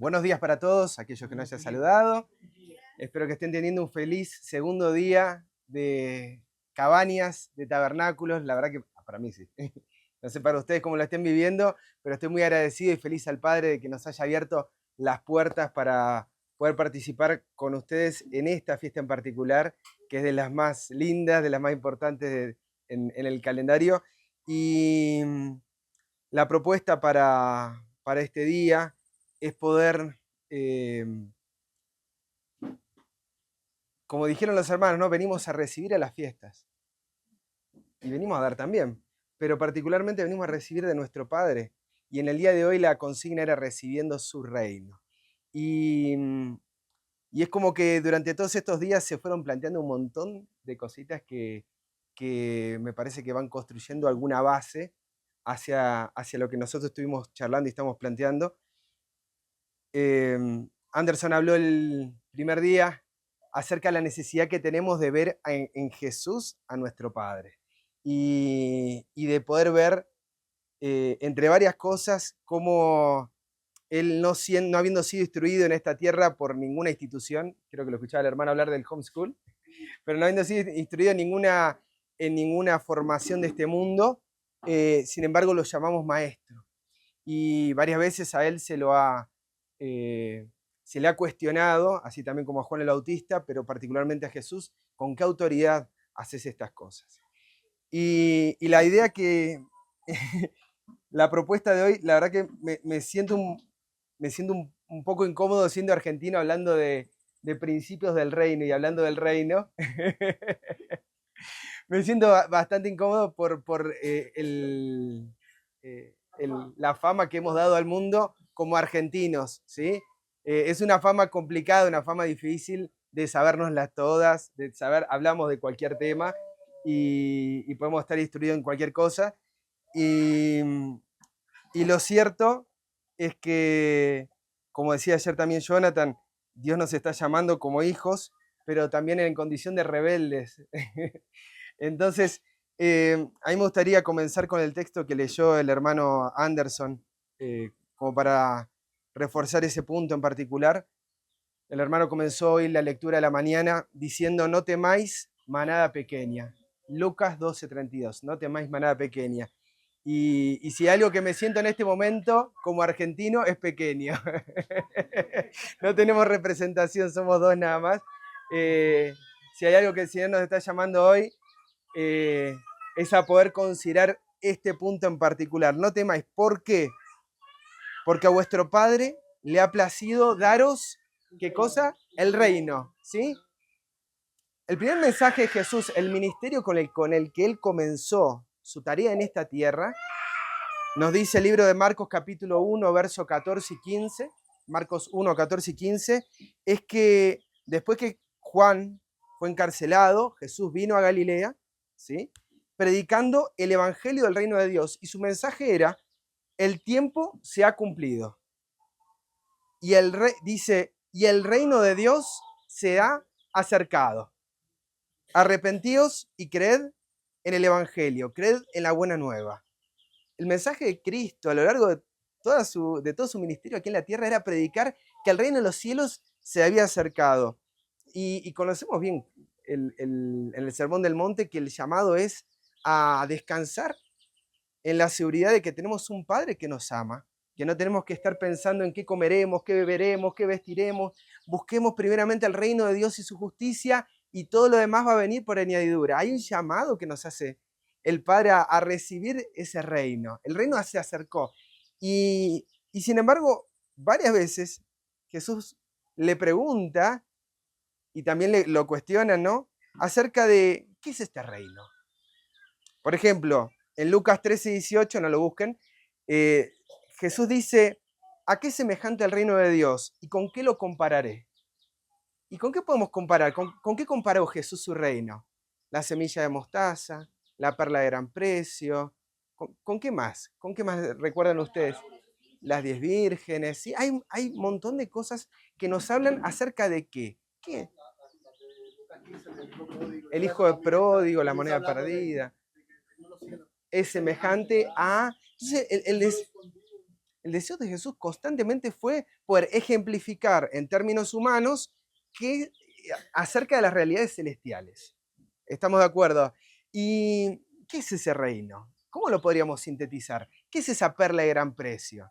Buenos días para todos, aquellos que no hayan saludado. Espero que estén teniendo un feliz segundo día de cabañas, de tabernáculos. La verdad que para mí sí. No sé para ustedes cómo lo estén viviendo, pero estoy muy agradecido y feliz al Padre de que nos haya abierto las puertas para poder participar con ustedes en esta fiesta en particular, que es de las más lindas, de las más importantes en el calendario. Y la propuesta para este día es poder, eh, como dijeron los hermanos, ¿no? Venimos a recibir a las fiestas y venimos a dar también, pero particularmente venimos a recibir de nuestro Padre. Y en el día de hoy la consigna era recibiendo su reino. Y, y es como que durante todos estos días se fueron planteando un montón de cositas que me parece que van construyendo alguna base hacia lo que nosotros estuvimos charlando y estamos planteando. Anderson habló el primer día acerca de la necesidad que tenemos de ver en Jesús a nuestro Padre y de poder ver, entre varias cosas, cómo él no habiendo sido instruido en esta tierra por ninguna institución, creo que lo escuchaba el hermano hablar del homeschool, pero no habiendo sido instruido en ninguna formación de este mundo, sin embargo lo llamamos maestro. Y varias veces a él eh, se le ha cuestionado, así también como a Juan el Bautista, pero particularmente a Jesús, ¿con qué autoridad haces estas cosas? Y la idea la propuesta de hoy, la verdad que me siento un poco incómodo siendo argentino hablando de principios del reino y hablando del reino. Me siento bastante incómodo por la fama que hemos dado al mundo como argentinos, ¿sí? Es una fama complicada, una fama difícil de sabérnoslas todas, de saber, hablamos de cualquier tema y podemos estar instruidos en cualquier cosa. Y, y lo cierto es que, como decía ayer también Jonathan, Dios nos está llamando como hijos, pero también en condición de rebeldes. Entonces, a mí me gustaría comenzar con el texto que leyó el hermano Anderson, como para reforzar ese punto en particular. El hermano comenzó hoy la lectura de la mañana diciendo, no temáis manada pequeña. Lucas 12:32, no temáis manada pequeña. Y si hay algo que me siento en este momento como argentino es pequeño. No tenemos representación, somos dos nada más. Si hay algo que el Señor nos está llamando hoy, eh, es a poder considerar este punto en particular. No temáis. ¿Por qué? Porque a vuestro Padre le ha placido daros, ¿qué cosa? El reino, ¿sí? El primer mensaje de Jesús, el ministerio con el que Él comenzó su tarea en esta tierra, nos dice el libro de Marcos capítulo 1, verso 14 y 15, Marcos 1, 14 y 15, es que después que Juan fue encarcelado, Jesús vino a Galilea, ¿sí? Predicando el evangelio del reino de Dios. Y su mensaje era, el tiempo se ha cumplido. Y dice, y el reino de Dios se ha acercado. Arrepentíos y creed en el evangelio, creed en la buena nueva. El mensaje de Cristo a lo largo de todo su ministerio aquí en la tierra era predicar que el reino de los cielos se había acercado. Y conocemos bien en el Sermón del Monte que el llamado es a descansar en la seguridad de que tenemos un Padre que nos ama, que no tenemos que estar pensando en qué comeremos, qué beberemos, qué vestiremos. Busquemos primeramente el reino de Dios y su justicia y todo lo demás va a venir por añadidura. Hay un llamado que nos hace el Padre a recibir ese reino. El reino se acercó. Y sin embargo, varias veces Jesús le pregunta y también lo cuestiona, ¿no? Acerca de, ¿qué es este reino? Por ejemplo, en Lucas 13:18, no lo busquen, eh, Jesús dice, ¿a qué es semejante el reino de Dios? ¿Y con qué lo compararé? ¿Y con qué podemos comparar? ¿Con qué comparó Jesús su reino? La semilla de mostaza, la perla de gran precio. ¿Con qué más? ¿Con qué más recuerdan ustedes? Las 10 vírgenes. ¿Sí? Hay un montón de cosas que nos hablan acerca de qué. ¿Qué? El hijo de pródigo, la moneda perdida. Es semejante a... Entonces, el el deseo de Jesús constantemente fue poder ejemplificar en términos humanos acerca de las realidades celestiales. ¿Estamos de acuerdo? ¿Y qué es ese reino? ¿Cómo lo podríamos sintetizar? ¿Qué es esa perla de gran precio?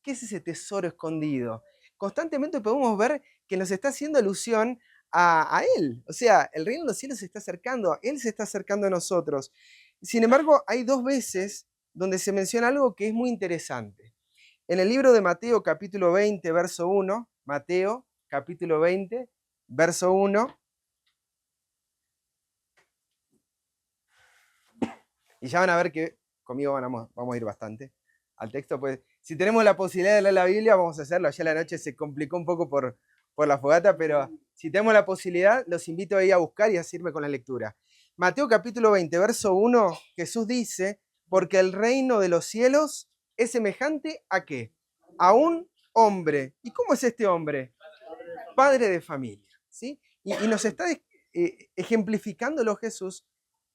¿Qué es ese tesoro escondido? Constantemente podemos ver que nos está haciendo alusión a Él. O sea, el reino de los cielos se está acercando, Él se está acercando a nosotros. Sin embargo, hay 2 veces donde se menciona algo que es muy interesante. En el libro de Mateo capítulo 20, verso 1, Mateo capítulo 20, verso 1, y ya van a ver que conmigo vamos a ir bastante al texto, pues si tenemos la posibilidad de leer la Biblia, vamos a hacerlo. Ayer a la noche se complicó un poco por la fogata, pero si tenemos la posibilidad, los invito ahí a buscar y a seguirme con la lectura. Mateo capítulo 20, verso 1, Jesús dice, porque el reino de los cielos es semejante a ¿qué? A un hombre. ¿Y cómo es este hombre? Padre de familia, ¿sí? Y nos está ejemplificándolo Jesús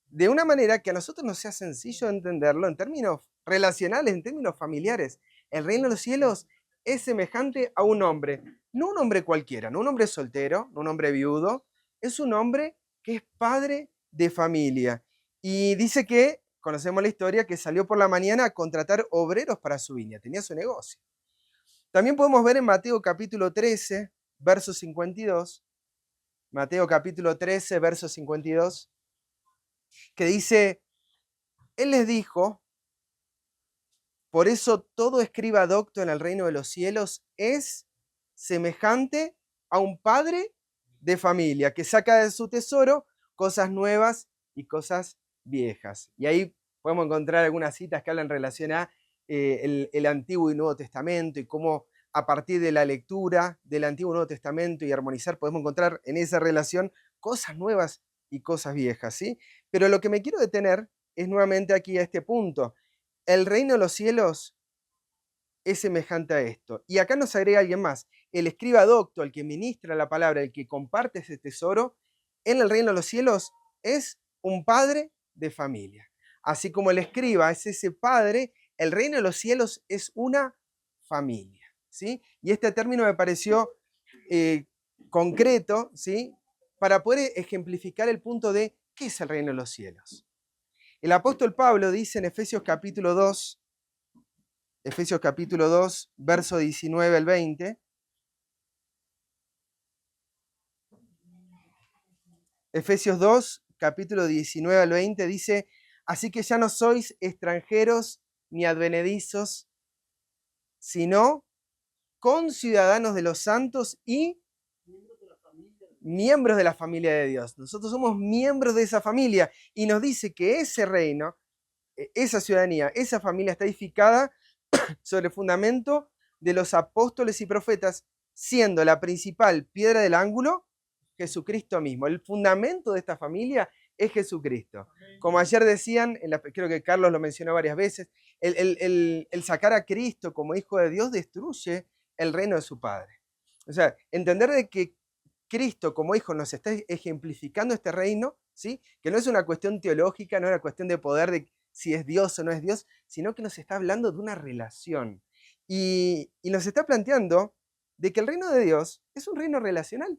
de una manera que a nosotros nos sea sencillo entenderlo en términos relacionales, en términos familiares. El reino de los cielos es semejante a un hombre, no un hombre cualquiera, no un hombre soltero, no un hombre viudo, es un hombre que es padre de familia. Y dice que, conocemos la historia, que salió por la mañana a contratar obreros para su viña, tenía su negocio. También podemos ver en Mateo capítulo 13, verso 52, Mateo capítulo 13, verso 52, que dice, Él les dijo, por eso todo escriba docto en el reino de los cielos es semejante a un padre de familia que saca de su tesoro cosas nuevas y cosas viejas. Y ahí podemos encontrar algunas citas que hablan en relación a el Antiguo y Nuevo Testamento y cómo a partir de la lectura del Antiguo y Nuevo Testamento y armonizar podemos encontrar en esa relación cosas nuevas y cosas viejas, ¿sí? Pero lo que me quiero detener es nuevamente aquí a este punto. El reino de los cielos es semejante a esto. Y acá nos agrega alguien más. El escriba docto, el que ministra la palabra, el que comparte ese tesoro, en el reino de los cielos es un padre de familia. Así como el escriba es ese padre, el reino de los cielos es una familia, ¿sí? Y este término me pareció concreto, ¿sí? Para poder ejemplificar el punto de qué es el reino de los cielos. El apóstol Pablo dice en Efesios capítulo 2, verso 19 al 20. Efesios 2, capítulo 19 al 20 dice, así que ya no sois extranjeros ni advenedizos, sino conciudadanos de los santos y miembros de la familia de Dios. Nosotros somos miembros de esa familia y nos dice que ese reino, esa ciudadanía, esa familia está edificada sobre el fundamento de los apóstoles y profetas, siendo la principal piedra del ángulo Jesucristo mismo. El fundamento de esta familia es Jesucristo. Como ayer decían, creo que Carlos lo mencionó varias veces, el sacar a Cristo como hijo de Dios destruye el reino de su Padre. O sea, entender de que Cristo como hijo nos está ejemplificando este reino, ¿sí? Que no es una cuestión teológica, no es una cuestión de poder de si es Dios o no es Dios, sino que nos está hablando de una relación. Y nos está planteando de que el reino de Dios es un reino relacional,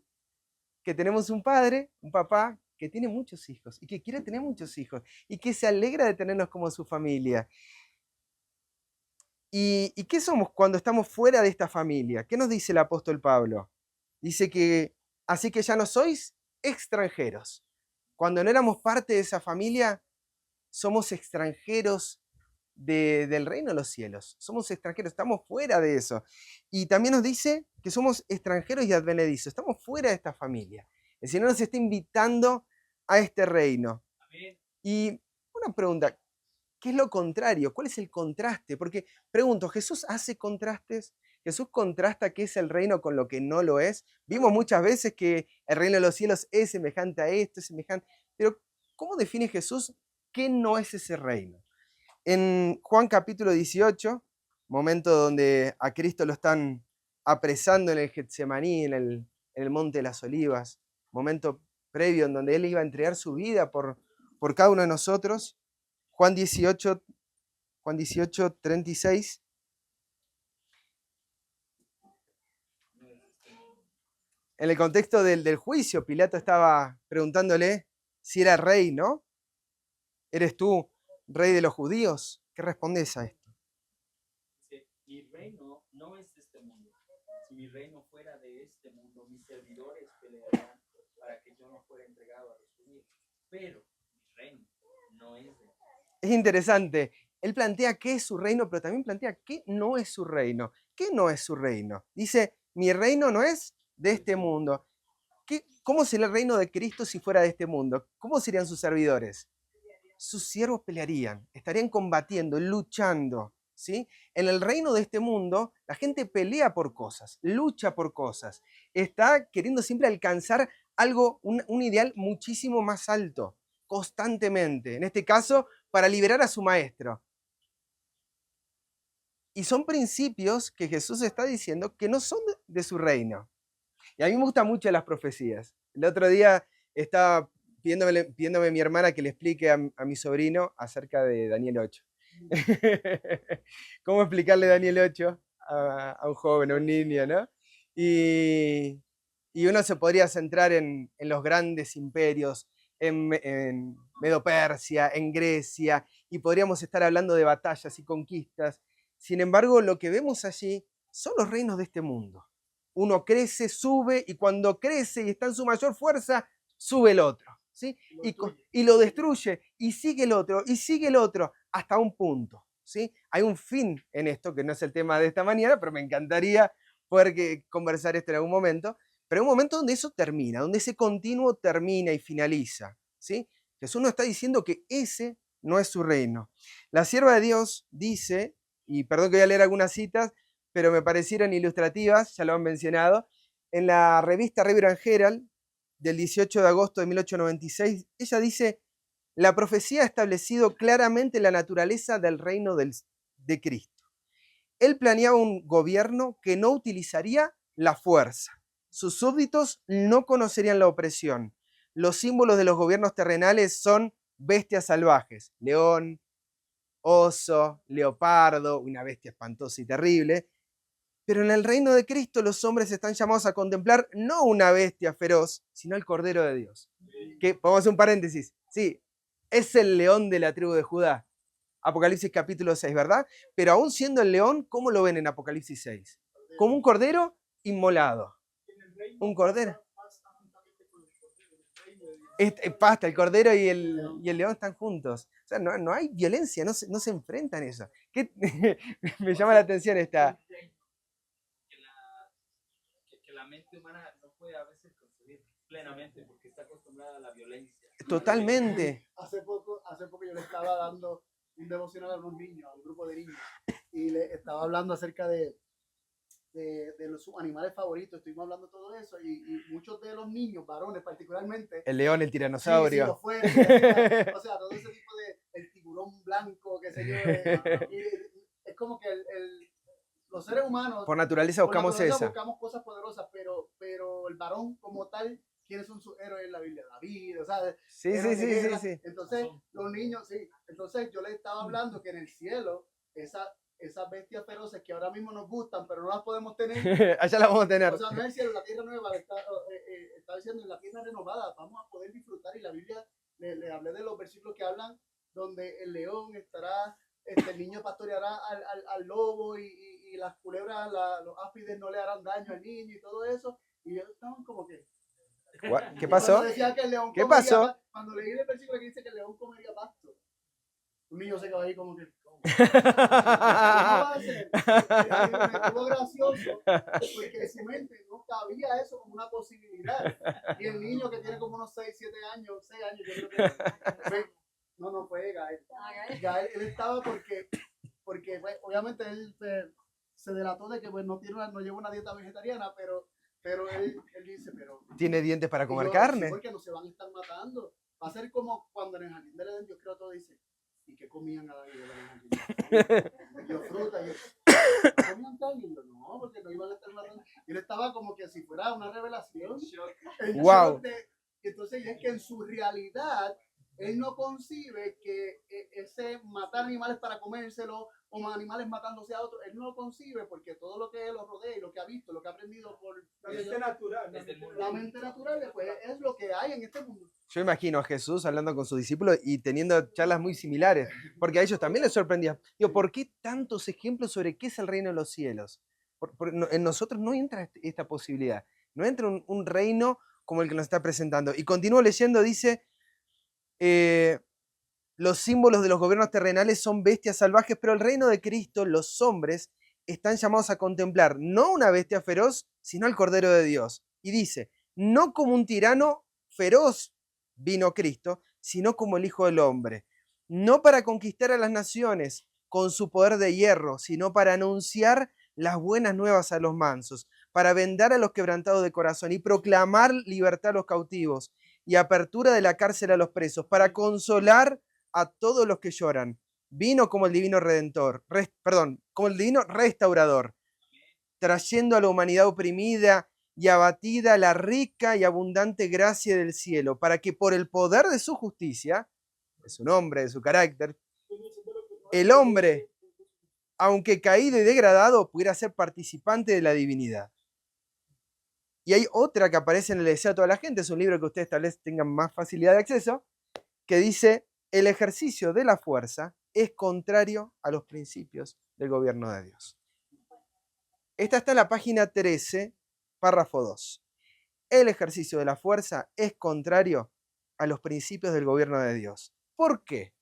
que tenemos un padre, un papá, que tiene muchos hijos y que quiere tener muchos hijos y que se alegra de tenernos como su familia. ¿Y qué somos cuando estamos fuera de esta familia? ¿Qué nos dice el apóstol Pablo? Dice que así que ya no sois extranjeros. Cuando no éramos parte de esa familia, somos extranjeros del reino de los cielos. Somos extranjeros, estamos fuera de eso. Y también nos dice que somos extranjeros y advenedizos, estamos fuera de esta familia. El Señor nos está invitando a este reino. Amén. Y una pregunta, ¿qué es lo contrario? ¿Cuál es el contraste? Porque pregunto, ¿Jesús hace contrastes? ¿Jesús contrasta qué es el reino con lo que no lo es? Vimos muchas veces que el reino de los cielos es semejante a esto, es semejante. Pero, ¿cómo define Jesús qué no es ese reino? En Juan capítulo 18, momento donde a Cristo lo están apresando en el Getsemaní, en el Monte de las Olivas, momento previo en donde Él iba a entregar su vida por cada uno de nosotros, Juan 18, 36, En el contexto del juicio, Pilato estaba preguntándole si era rey, ¿no? ¿Eres tú rey de los judíos? ¿Qué respondes a esto? Dice, mi reino no es de este mundo. Si mi reino fuera de este mundo, mis servidores pelearían para que yo no fuera entregado a los judíos. Pero mi reino no es de... Es interesante. Él plantea qué es su reino, pero también plantea qué no es su reino. ¿Qué no es su reino? Dice, mi reino no es de este mundo. ¿Cómo sería el reino de Cristo si fuera de este mundo? ¿Cómo serían sus servidores? Sus siervos pelearían, estarían combatiendo, luchando, ¿sí? En el reino de este mundo, la gente pelea por cosas, lucha por cosas, está queriendo siempre alcanzar algo, un ideal muchísimo más alto, constantemente. En este caso, para liberar a su maestro. Y son principios que Jesús está diciendo que no son de su reino. Y a mí me gustan mucho las profecías. El otro día estaba pidiéndome mi hermana que le explique a mi sobrino acerca de Daniel 8. ¿Cómo explicarle Daniel 8 a un joven, a un niño, ¿no? Y uno se podría centrar en los grandes imperios, en Medo-Persia, en Grecia, y podríamos estar hablando de batallas y conquistas. Sin embargo, lo que vemos allí son los reinos de este mundo. Uno crece, sube, y cuando crece y está en su mayor fuerza, sube el otro, ¿sí? Y lo destruye, y sigue el otro, hasta un punto, ¿sí? Hay un fin en esto, que no es el tema de esta mañana, pero me encantaría poder conversar esto en algún momento, pero hay un momento donde eso termina, donde ese continuo termina y finaliza, ¿sí? Jesús nos está diciendo que ese no es su reino. La sierva de Dios dice, y perdón que voy a leer algunas citas, pero me parecieron ilustrativas, ya lo han mencionado, en la revista Reverend Herald del 18 de agosto de 1896, ella dice, la profecía ha establecido claramente la naturaleza del reino de Cristo. Él planeaba un gobierno que no utilizaría la fuerza. Sus súbditos no conocerían la opresión. Los símbolos de los gobiernos terrenales son bestias salvajes, león, oso, leopardo, una bestia espantosa y terrible. Pero en el reino de Cristo los hombres están llamados a contemplar no una bestia feroz, sino el Cordero de Dios. Que, vamos a hacer un paréntesis, sí, es el león de la tribu de Judá. Apocalipsis capítulo 6, ¿verdad? Pero aún siendo el león, ¿cómo lo ven en Apocalipsis 6? Como un cordero inmolado. Un cordero. Pasta, el cordero y el león están juntos. O sea, no hay violencia, no se enfrentan eso. Me llama la atención esta... Que la mente humana no puede a veces concebir plenamente porque está acostumbrada a la violencia. Totalmente. Hace poco yo le estaba dando un devocional a unos niños, a un grupo de niños, y le estaba hablando acerca de sus animales favoritos. Estuvimos hablando de todo eso, y muchos de los niños, varones particularmente, el león, el tiranosaurio. Sí, los fuertes, o sea, todo ese tipo el tiburón blanco, qué sé yo. Es como que los seres humanos, por naturaleza buscamos buscamos cosas poderosas, pero el varón como tal, ¿quiénes son sus héroes en la Biblia? David, o sea, sí. Entonces, los niños, sí. Entonces, yo les estaba hablando que en el cielo, esas bestias feroces que ahora mismo nos gustan, pero no las podemos tener. Allá las vamos a tener. O sea, no es el cielo, la tierra nueva, está diciendo en la tierra renovada, vamos a poder disfrutar. Y la Biblia, le hablé de los versículos que hablan donde el león estará, el niño pastoreará al lobo, y las culebras, los áspides no le harán daño al niño y todo eso. Y ellos estaban como que... ¿Qué pasó? Decía que el león ¿Qué pasó? Cuando leí el versículo que dice que el león comería pasto, un niño se quedó ahí como que... ¿Cómo va a ser? Me estuvo gracioso porque en su mente no cabía eso como una posibilidad. Y el niño que tiene como unos 6 años, yo creo que... No fue Gael. Gael, él estaba porque pues, obviamente él se delató de que pues, no lleva una dieta vegetariana, pero él dice, pero... ¿Tiene dientes para comer carne? Sí, porque no se van a estar matando. Va a ser como cuando en el jardín del Edén, yo creo, todo dice, ¿y qué comían a David en el jardín? Yo fruta, ¿comían carne? Y yo, no, porque no iban a estar matando. Y él estaba como que si fuera una revelación. Wow. Entonces, es que en su realidad, él no concibe que ese matar animales para comérselo o más animales matándose a otros. Él no lo concibe porque todo lo que él lo rodea y lo que ha visto, lo que ha aprendido por La mente natural. la mente natural, pues es lo que hay en este mundo. Yo imagino a Jesús hablando con sus discípulos y teniendo charlas muy similares, porque a ellos también les sorprendía. Digo, ¿por qué tantos ejemplos sobre qué es el reino de los cielos? En nosotros no entra esta posibilidad, no entra un reino como el que nos está presentando. Y continúo leyendo, dice, los símbolos de los gobiernos terrenales son bestias salvajes, pero el reino de Cristo, los hombres, están llamados a contemplar no una bestia feroz, sino al Cordero de Dios. Y dice, no como un tirano feroz vino Cristo, sino como el Hijo del Hombre, no para conquistar a las naciones con su poder de hierro, sino para anunciar las buenas nuevas a los mansos, para vendar a los quebrantados de corazón y proclamar libertad a los cautivos y apertura de la cárcel a los presos, para consolar a todos los que lloran. Vino como el divino redentor, como el divino restaurador, trayendo a la humanidad oprimida y abatida la rica y abundante gracia del cielo, para que por el poder de su justicia, de su nombre, de su carácter, el hombre, aunque caído y degradado, pudiera ser participante de la divinidad. Y hay otra que aparece en el Deseo de toda la gente, es un libro que ustedes tal vez tengan más facilidad de acceso, que dice, el ejercicio de la fuerza es contrario a los principios del gobierno de Dios. Esta está en la página 13, párrafo 2. El ejercicio de la fuerza es contrario a los principios del gobierno de Dios. ¿Por qué?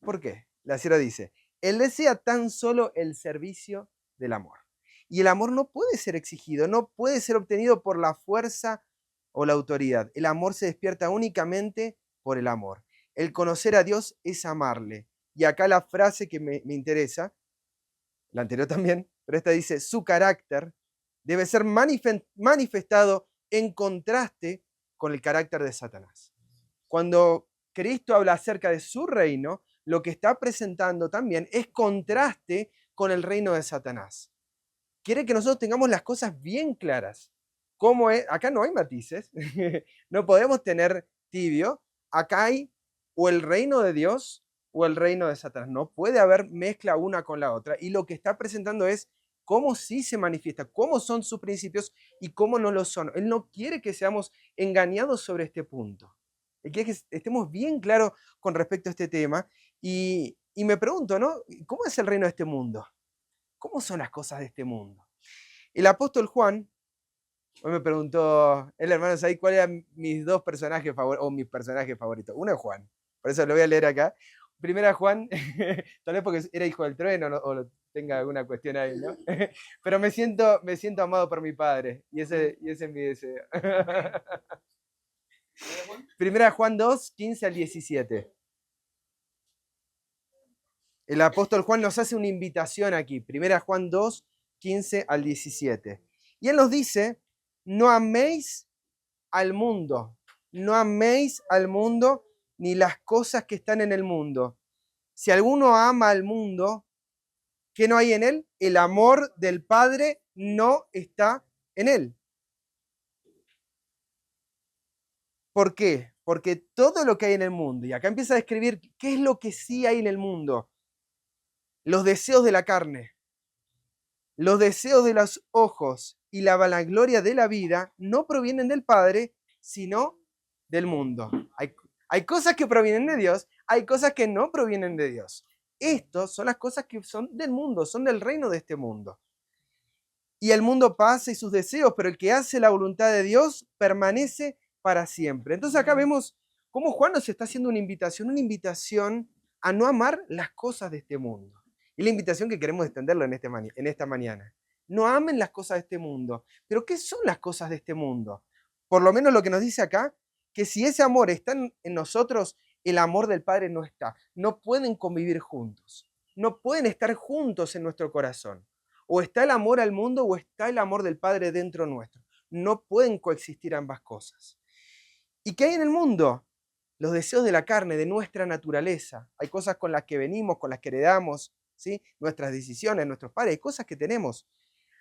¿Por qué? La sierra dice, él desea tan solo el servicio del amor. Y el amor no puede ser exigido, no puede ser obtenido por la fuerza o la autoridad. El amor se despierta únicamente por el amor. El conocer a Dios es amarle. Y acá la frase que me interesa, la anterior también, pero esta dice, su carácter debe ser manifestado en contraste con el carácter de Satanás. Cuando Cristo habla acerca de su reino, lo que está presentando también es contraste con el reino de Satanás. Quiere que nosotros tengamos las cosas bien claras. ¿Cómo es? Acá no hay matices, no podemos tener tibio. Acá hay o el reino de Dios o el reino de Satanás. No puede haber mezcla una con la otra. Y lo que está presentando es cómo sí se manifiesta, cómo son sus principios y cómo no lo son. Él no quiere que seamos engañados sobre este punto. Él quiere que estemos bien claros con respecto a este tema. Y me pregunto, ¿no? ¿Cómo es el reino de este mundo? ¿Cómo son las cosas de este mundo? El apóstol Juan, hoy me preguntó el hermano Said cuáles eran mis dos personajes favoritos, o mis personajes favoritos. Uno es Juan, por eso lo voy a leer acá. Primero Juan, tal vez porque era hijo del trueno o tenga alguna cuestión ahí, ¿no? Pero me siento amado por mi padre y ese es mi deseo. Primera Juan 2, 15 al 17. El apóstol Juan nos hace una invitación aquí. Primera Juan 2, 15 al 17. Y él nos dice, no améis al mundo, no améis al mundo ni las cosas que están en el mundo. Si alguno ama al mundo, ¿qué no hay en él? El amor del Padre no está en él. ¿Por qué? Porque todo lo que hay en el mundo, y acá empieza a describir qué es lo que sí hay en el mundo. Los deseos de la carne, los deseos de los ojos y la vanagloria de la vida no provienen del Padre, sino del mundo. Hay cosas que provienen de Dios, hay cosas que no provienen de Dios. Estas son las cosas que son del mundo, son del reino de este mundo. Y el mundo pasa y sus deseos, pero el que hace la voluntad de Dios permanece para siempre. Entonces acá vemos cómo Juan nos está haciendo una invitación a no amar las cosas de este mundo. Y la invitación que queremos extenderlo en esta mañana. No amen las cosas de este mundo. Pero ¿qué son las cosas de este mundo? Por lo menos lo que nos dice acá, que si ese amor está en nosotros, el amor del Padre no está. No pueden convivir juntos. No pueden estar juntos en nuestro corazón. O está el amor al mundo o está el amor del Padre dentro nuestro. No pueden coexistir ambas cosas. ¿Y qué hay en el mundo? Los deseos de la carne, de nuestra naturaleza. Hay cosas con las que venimos, con las que heredamos, ¿sí? Nuestras decisiones, nuestros padres, hay cosas que tenemos.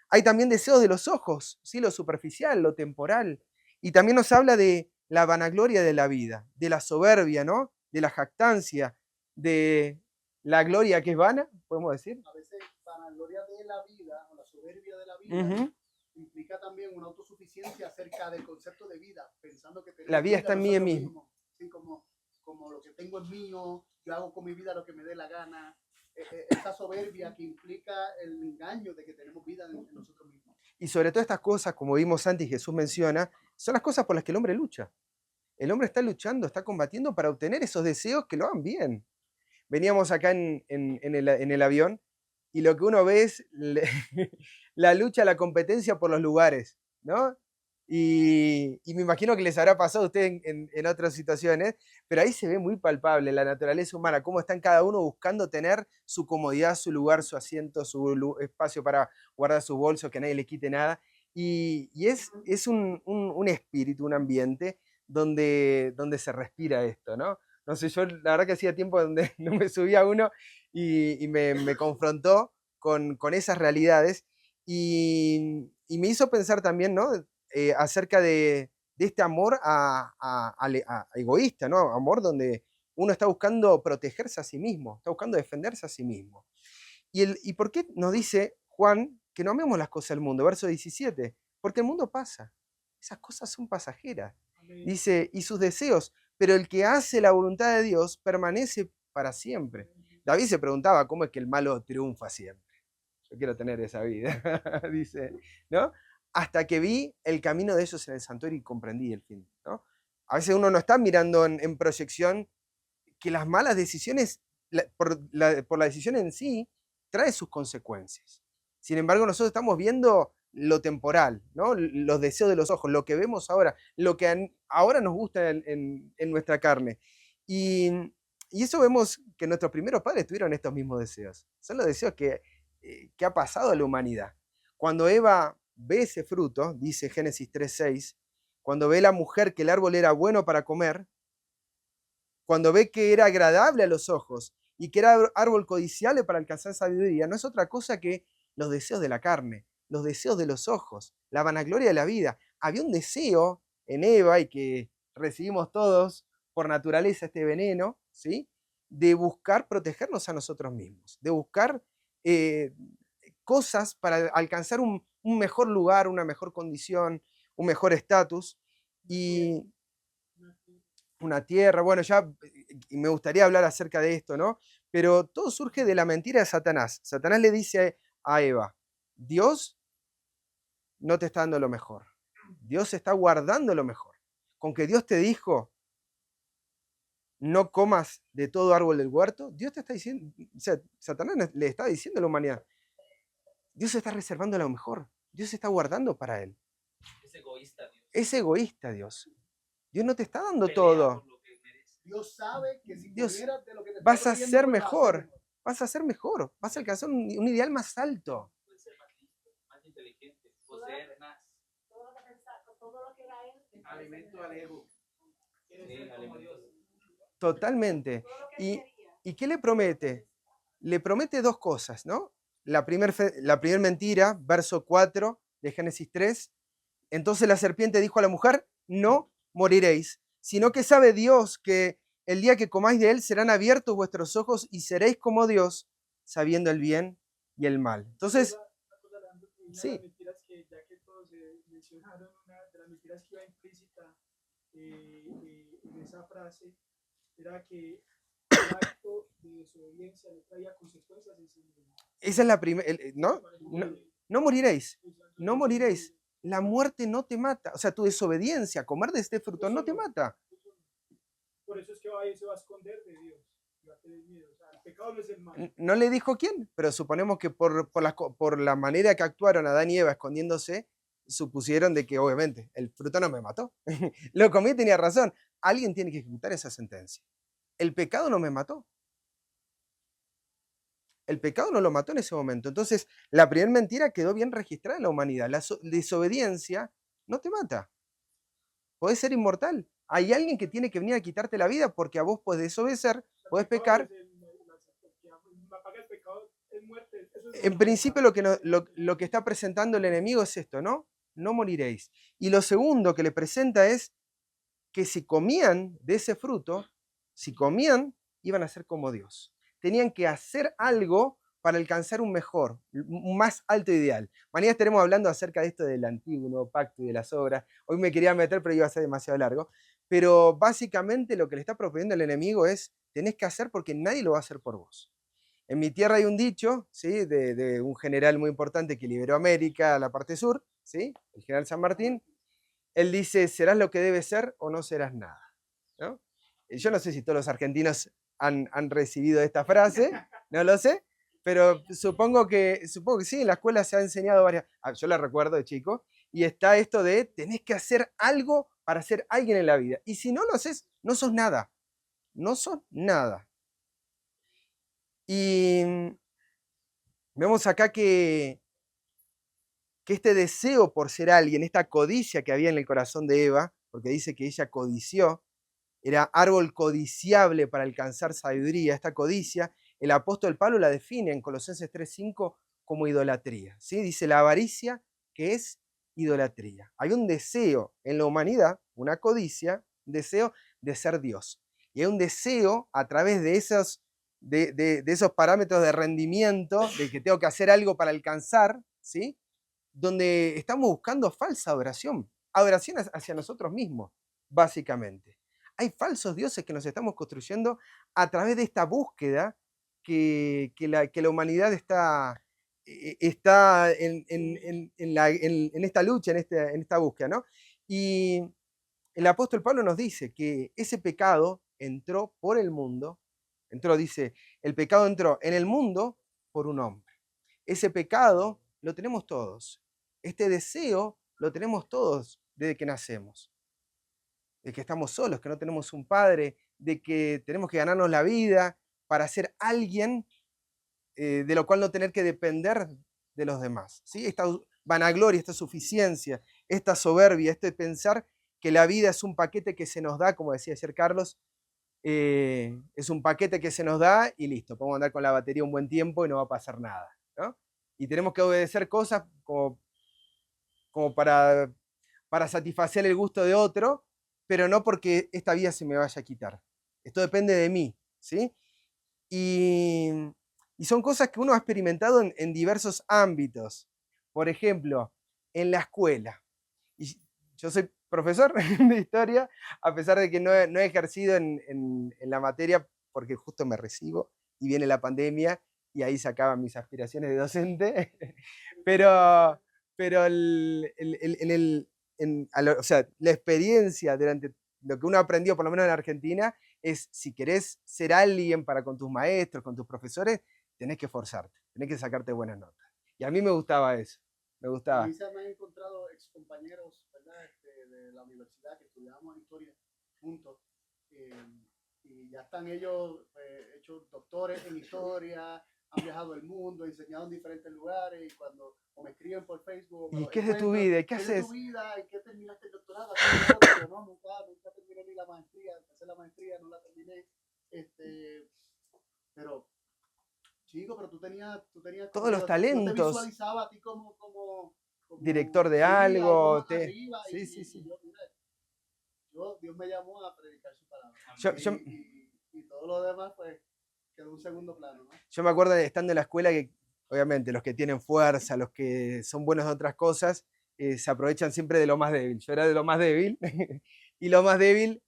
Hay también deseos de los ojos, ¿sí? Lo superficial, lo temporal. Y también nos habla de la vanagloria de la vida, de la soberbia, ¿no? De la jactancia, de la gloria que es vana, podemos decir. A veces vanagloria de la vida o la soberbia de la vida implica también una autosuficiencia acerca del concepto de vida, pensando que La vida está en mí mismo. Sí, como lo que tengo es mío, yo hago con mi vida lo que me dé la gana. Esa soberbia que implica el engaño de que tenemos vida en nosotros mismos. Y sobre todo estas cosas, como vimos antes y Jesús menciona, son las cosas por las que el hombre lucha. El hombre está luchando, está combatiendo para obtener esos deseos que lo hagan bien. Veníamos acá en el avión y lo que uno ve es la lucha, la competencia por los lugares, ¿no? Y me imagino que les habrá pasado a ustedes en otras situaciones, pero ahí se ve muy palpable la naturaleza humana, cómo están cada uno buscando tener su comodidad, su lugar, su asiento, su espacio para guardar sus bolsos, que nadie le quite nada. Y es un espíritu, un ambiente donde se respira esto, ¿no? No sé, yo la verdad que hacía tiempo donde no me subía a uno y me confrontó con esas realidades y me hizo pensar también, ¿no? Acerca de este amor a egoísta, ¿no? Amor donde uno está buscando protegerse a sí mismo, está buscando defenderse a sí mismo. ¿Y por qué nos dice Juan que no amemos las cosas del mundo? Verso 17, porque el mundo pasa, esas cosas son pasajeras. Dice, y sus deseos, pero el que hace la voluntad de Dios permanece para siempre. David se preguntaba cómo es que el malo triunfa siempre. Yo quiero tener esa vida, dice, ¿no? Hasta que vi el camino de ellos en el santuario y comprendí el fin, ¿no? A veces uno no está mirando en proyección que las malas decisiones, por la decisión en sí, trae sus consecuencias. Sin embargo, nosotros estamos viendo lo temporal, ¿no? Los deseos de los ojos, lo que vemos ahora, lo que ahora nos gusta en nuestra carne. Y eso vemos que nuestros primeros padres tuvieron estos mismos deseos. Son los deseos que ha pasado a la humanidad. Cuando Eva ve ese fruto, dice Génesis 3:6, cuando ve la mujer que el árbol era bueno para comer, cuando ve que era agradable a los ojos y que era árbol codiciable para alcanzar sabiduría, no es otra cosa que los deseos de la carne, los deseos de los ojos, la vanagloria de la vida. Había un deseo en Eva, y que recibimos todos por naturaleza este veneno, ¿sí? De buscar protegernos a nosotros mismos, de buscar cosas para alcanzar un mejor lugar, una mejor condición, un mejor estatus. Y una tierra, bueno, ya me gustaría hablar acerca de esto, ¿no? Pero todo surge de la mentira de Satanás. Satanás le dice a Eva, Dios no te está dando lo mejor. Dios está guardando lo mejor. Con que Dios te dijo, no comas de todo árbol del huerto, Dios te está diciendo, o sea, Satanás le está diciendo a la humanidad, Dios está reservando lo mejor. Dios está guardando para él. Es egoísta Dios. Es egoísta Dios. Dios no te está dando Pelea todo. por lo que mereces. Dios sabe que si Dios, comieras de lo que te está vas a pidiendo, ser vas a mejor. hacer Vas a ser mejor. Vas a alcanzar un ideal más alto. Puedes ser más listo, más inteligente, poseer más. Todo lo que era él. alimento al ego. Sí, como Dios. Totalmente. Todo lo que él quería. ¿Y qué le promete? Le promete dos cosas, ¿no? La primer mentira, verso 4 de Génesis 3. Entonces la serpiente dijo a la mujer, no moriréis, sino que sabe Dios que el día que comáis de él serán abiertos vuestros ojos y seréis como Dios, sabiendo el bien y el mal. Entonces, Una sí. de las mentiras que, ya que todos mencionaron, una de las mentiras que iba implícita en esa frase era que el acto de desobediencia no traía consecuencias en sí mismo. Esa es la primera, ¿no? No moriréis, no moriréis. La muerte no te mata. O sea, tu desobediencia, comer de este fruto, no te mata. Por eso es que se va a esconder de Dios. Va a tener miedo. O sea, el pecado no es el mal. No le dijo quién, pero suponemos que por la manera que actuaron Adán y Eva escondiéndose, supusieron de que obviamente el fruto no me mató. Lo comí y tenía razón. Alguien tiene que ejecutar esa sentencia. El pecado no me mató. El pecado no lo mató en ese momento. Entonces, la primera mentira quedó bien registrada en la humanidad. La desobediencia no te mata. Podés ser inmortal. Hay alguien que tiene que venir a quitarte la vida porque a vos podés desobedecer, podés pecar. En principio lo que está presentando el enemigo es esto, ¿no? No moriréis. Y lo segundo que le presenta es que si comían de ese fruto, si comían, iban a ser como Dios. tenían que hacer algo para alcanzar un mejor, un más alto ideal. Mañana estaremos hablando acerca de esto del antiguo nuevo pacto y de las obras. Hoy me quería meter, pero iba a ser demasiado largo. Pero básicamente lo que le está proponiendo el enemigo es, tenés que hacer porque nadie lo va a hacer por vos. En mi tierra hay un dicho, ¿sí? de un general muy importante que liberó América a la parte sur, ¿sí? El general San Martín. Él dice, serás lo que debes ser o no serás nada, ¿no? Yo no sé si todos los argentinos han recibido esta frase, no lo sé, pero supongo que sí, en la escuela se ha enseñado varias, yo la recuerdo de chico, y está esto de tenés que hacer algo para ser alguien en la vida. Y si no lo haces, no sos nada, no sos nada. Y vemos acá que este deseo por ser alguien, esta codicia que había en el corazón de Eva, porque dice que ella codició, era árbol codiciable para alcanzar sabiduría, esta codicia, el apóstol Pablo la define en Colosenses 3:5 como idolatría, ¿sí? Dice la avaricia que es idolatría. Hay un deseo en la humanidad, una codicia, un deseo de ser Dios. Y hay un deseo a través de esos, de esos parámetros de rendimiento, de que tengo que hacer algo para alcanzar, ¿sí? Donde estamos buscando falsa adoración, adoración hacia nosotros mismos, básicamente. Hay falsos dioses que nos estamos construyendo a través de esta búsqueda que la humanidad está en esta lucha, en esta búsqueda, ¿no? Y el apóstol Pablo nos dice que ese pecado entró por el mundo, dice, el pecado entró en el mundo por un hombre. Ese pecado lo tenemos todos. Este deseo lo tenemos todos desde que nacemos. De que estamos solos, que no tenemos un padre, de que tenemos que ganarnos la vida para ser alguien de lo cual no tener que depender de los demás. ¿Sí? Esta vanagloria, esta suficiencia, esta soberbia, este pensar que la vida es un paquete que se nos da, como decía ayer Carlos, es un paquete que se nos da y listo, podemos andar con la batería un buen tiempo y no va a pasar nada, ¿no? Y tenemos que obedecer cosas como para satisfacer el gusto de otro, pero no porque esta vida se me vaya a quitar. Esto depende de mí, ¿sí? Y son cosas que uno ha experimentado en diversos ámbitos. Por ejemplo, en la escuela. Y yo soy profesor de historia, a pesar de que no he ejercido en la materia, porque justo me recibo y viene la pandemia y ahí se acaban mis aspiraciones de docente. pero o sea, la experiencia durante lo que uno aprendió, por lo menos en Argentina, es si querés ser alguien para con tus maestros, con tus profesores, tenés que esforzarte, tenés que sacarte buenas notas. Y a mí me gustaba eso, me gustaba. A mí se me han encontrado excompañeros, ¿verdad? De la universidad que estudiábamos historia juntos, y ya están ellos hechos doctores en historia, han viajado el mundo, enseñado en diferentes lugares, y cuando me escriben por Facebook... ¿Y qué es de tu vida? ¿Qué haces? ¿Qué es de tu vida? ¿En qué terminaste el doctorado? Yo no, nunca terminé ni la maestría, empecé la maestría, no la terminé. Pero, chico, pero tú tenías todos los talentos. Yo te visualizaba a ti como director de algo. Arriba, sí. Dios me llamó a predicar su palabra. Y todo lo demás, pues, quedó en un segundo plano, ¿no? Yo me acuerdo de estando en la escuela que, obviamente, los que tienen fuerza, los que son buenos en otras cosas, se aprovechan siempre de lo más débil. Yo era de lo más débil, y lo más débil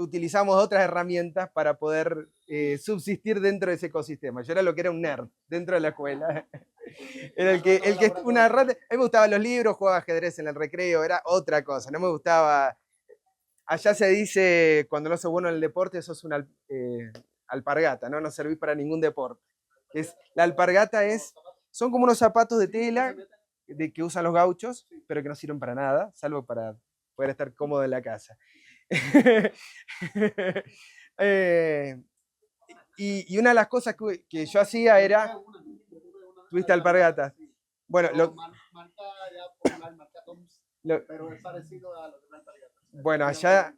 utilizamos otras herramientas para poder subsistir dentro de ese ecosistema. Yo era lo que era un nerd dentro de la escuela. Era el que una rata. A mí me gustaban los libros, jugaba ajedrez en el recreo, era otra cosa. No me gustaba. Allá se dice, cuando no sos bueno en el deporte, sos una alpargata, ¿no? No servís para ningún deporte. La alpargata son como unos zapatos de tela que usan los gauchos, pero que no sirven para nada, salvo para poder estar cómodo en la casa. Y una de las cosas que yo hacía era... ¿Tuviste alpargatas? Bueno, pero es parecido a lo que es alpargatas. Bueno, allá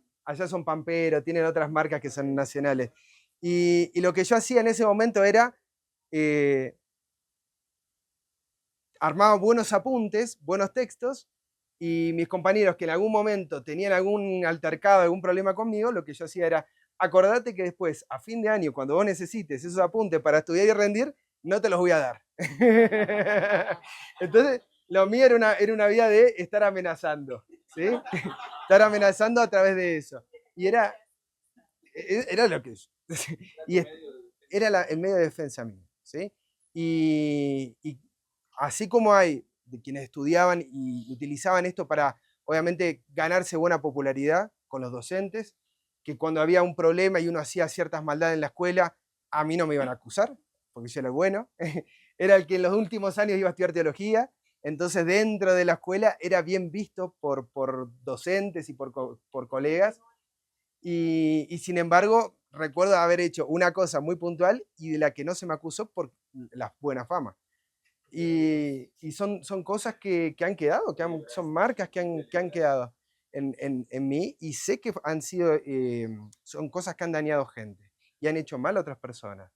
son Pampero, tienen otras marcas que son nacionales. Y lo que yo hacía en ese momento era armaba buenos apuntes, buenos textos, y mis compañeros que en algún momento tenían algún altercado, algún problema conmigo, lo que yo hacía era acordate que después, a fin de año, cuando vos necesites esos apuntes para estudiar y rendir, no te los voy a dar. Entonces, lo mío era una vida de estar amenazando, ¿sí? Estar amenazando a través de eso. Y era lo que es. Y era el medio de defensa mío, ¿sí? Y así como hay de quienes estudiaban y utilizaban esto para, obviamente, ganarse buena popularidad con los docentes, que cuando había un problema y uno hacía ciertas maldades en la escuela, a mí no me iban a acusar, porque yo era el bueno. Era el que en los últimos años iba a estudiar teología, entonces dentro de la escuela era bien visto por docentes y por colegas, y sin embargo recuerdo haber hecho una cosa muy puntual y de la que no se me acusó por la buena fama. Y son cosas que han quedado, son marcas que han quedado en mí, y sé que han sido, son cosas que han dañado gente y han hecho mal a otras personas.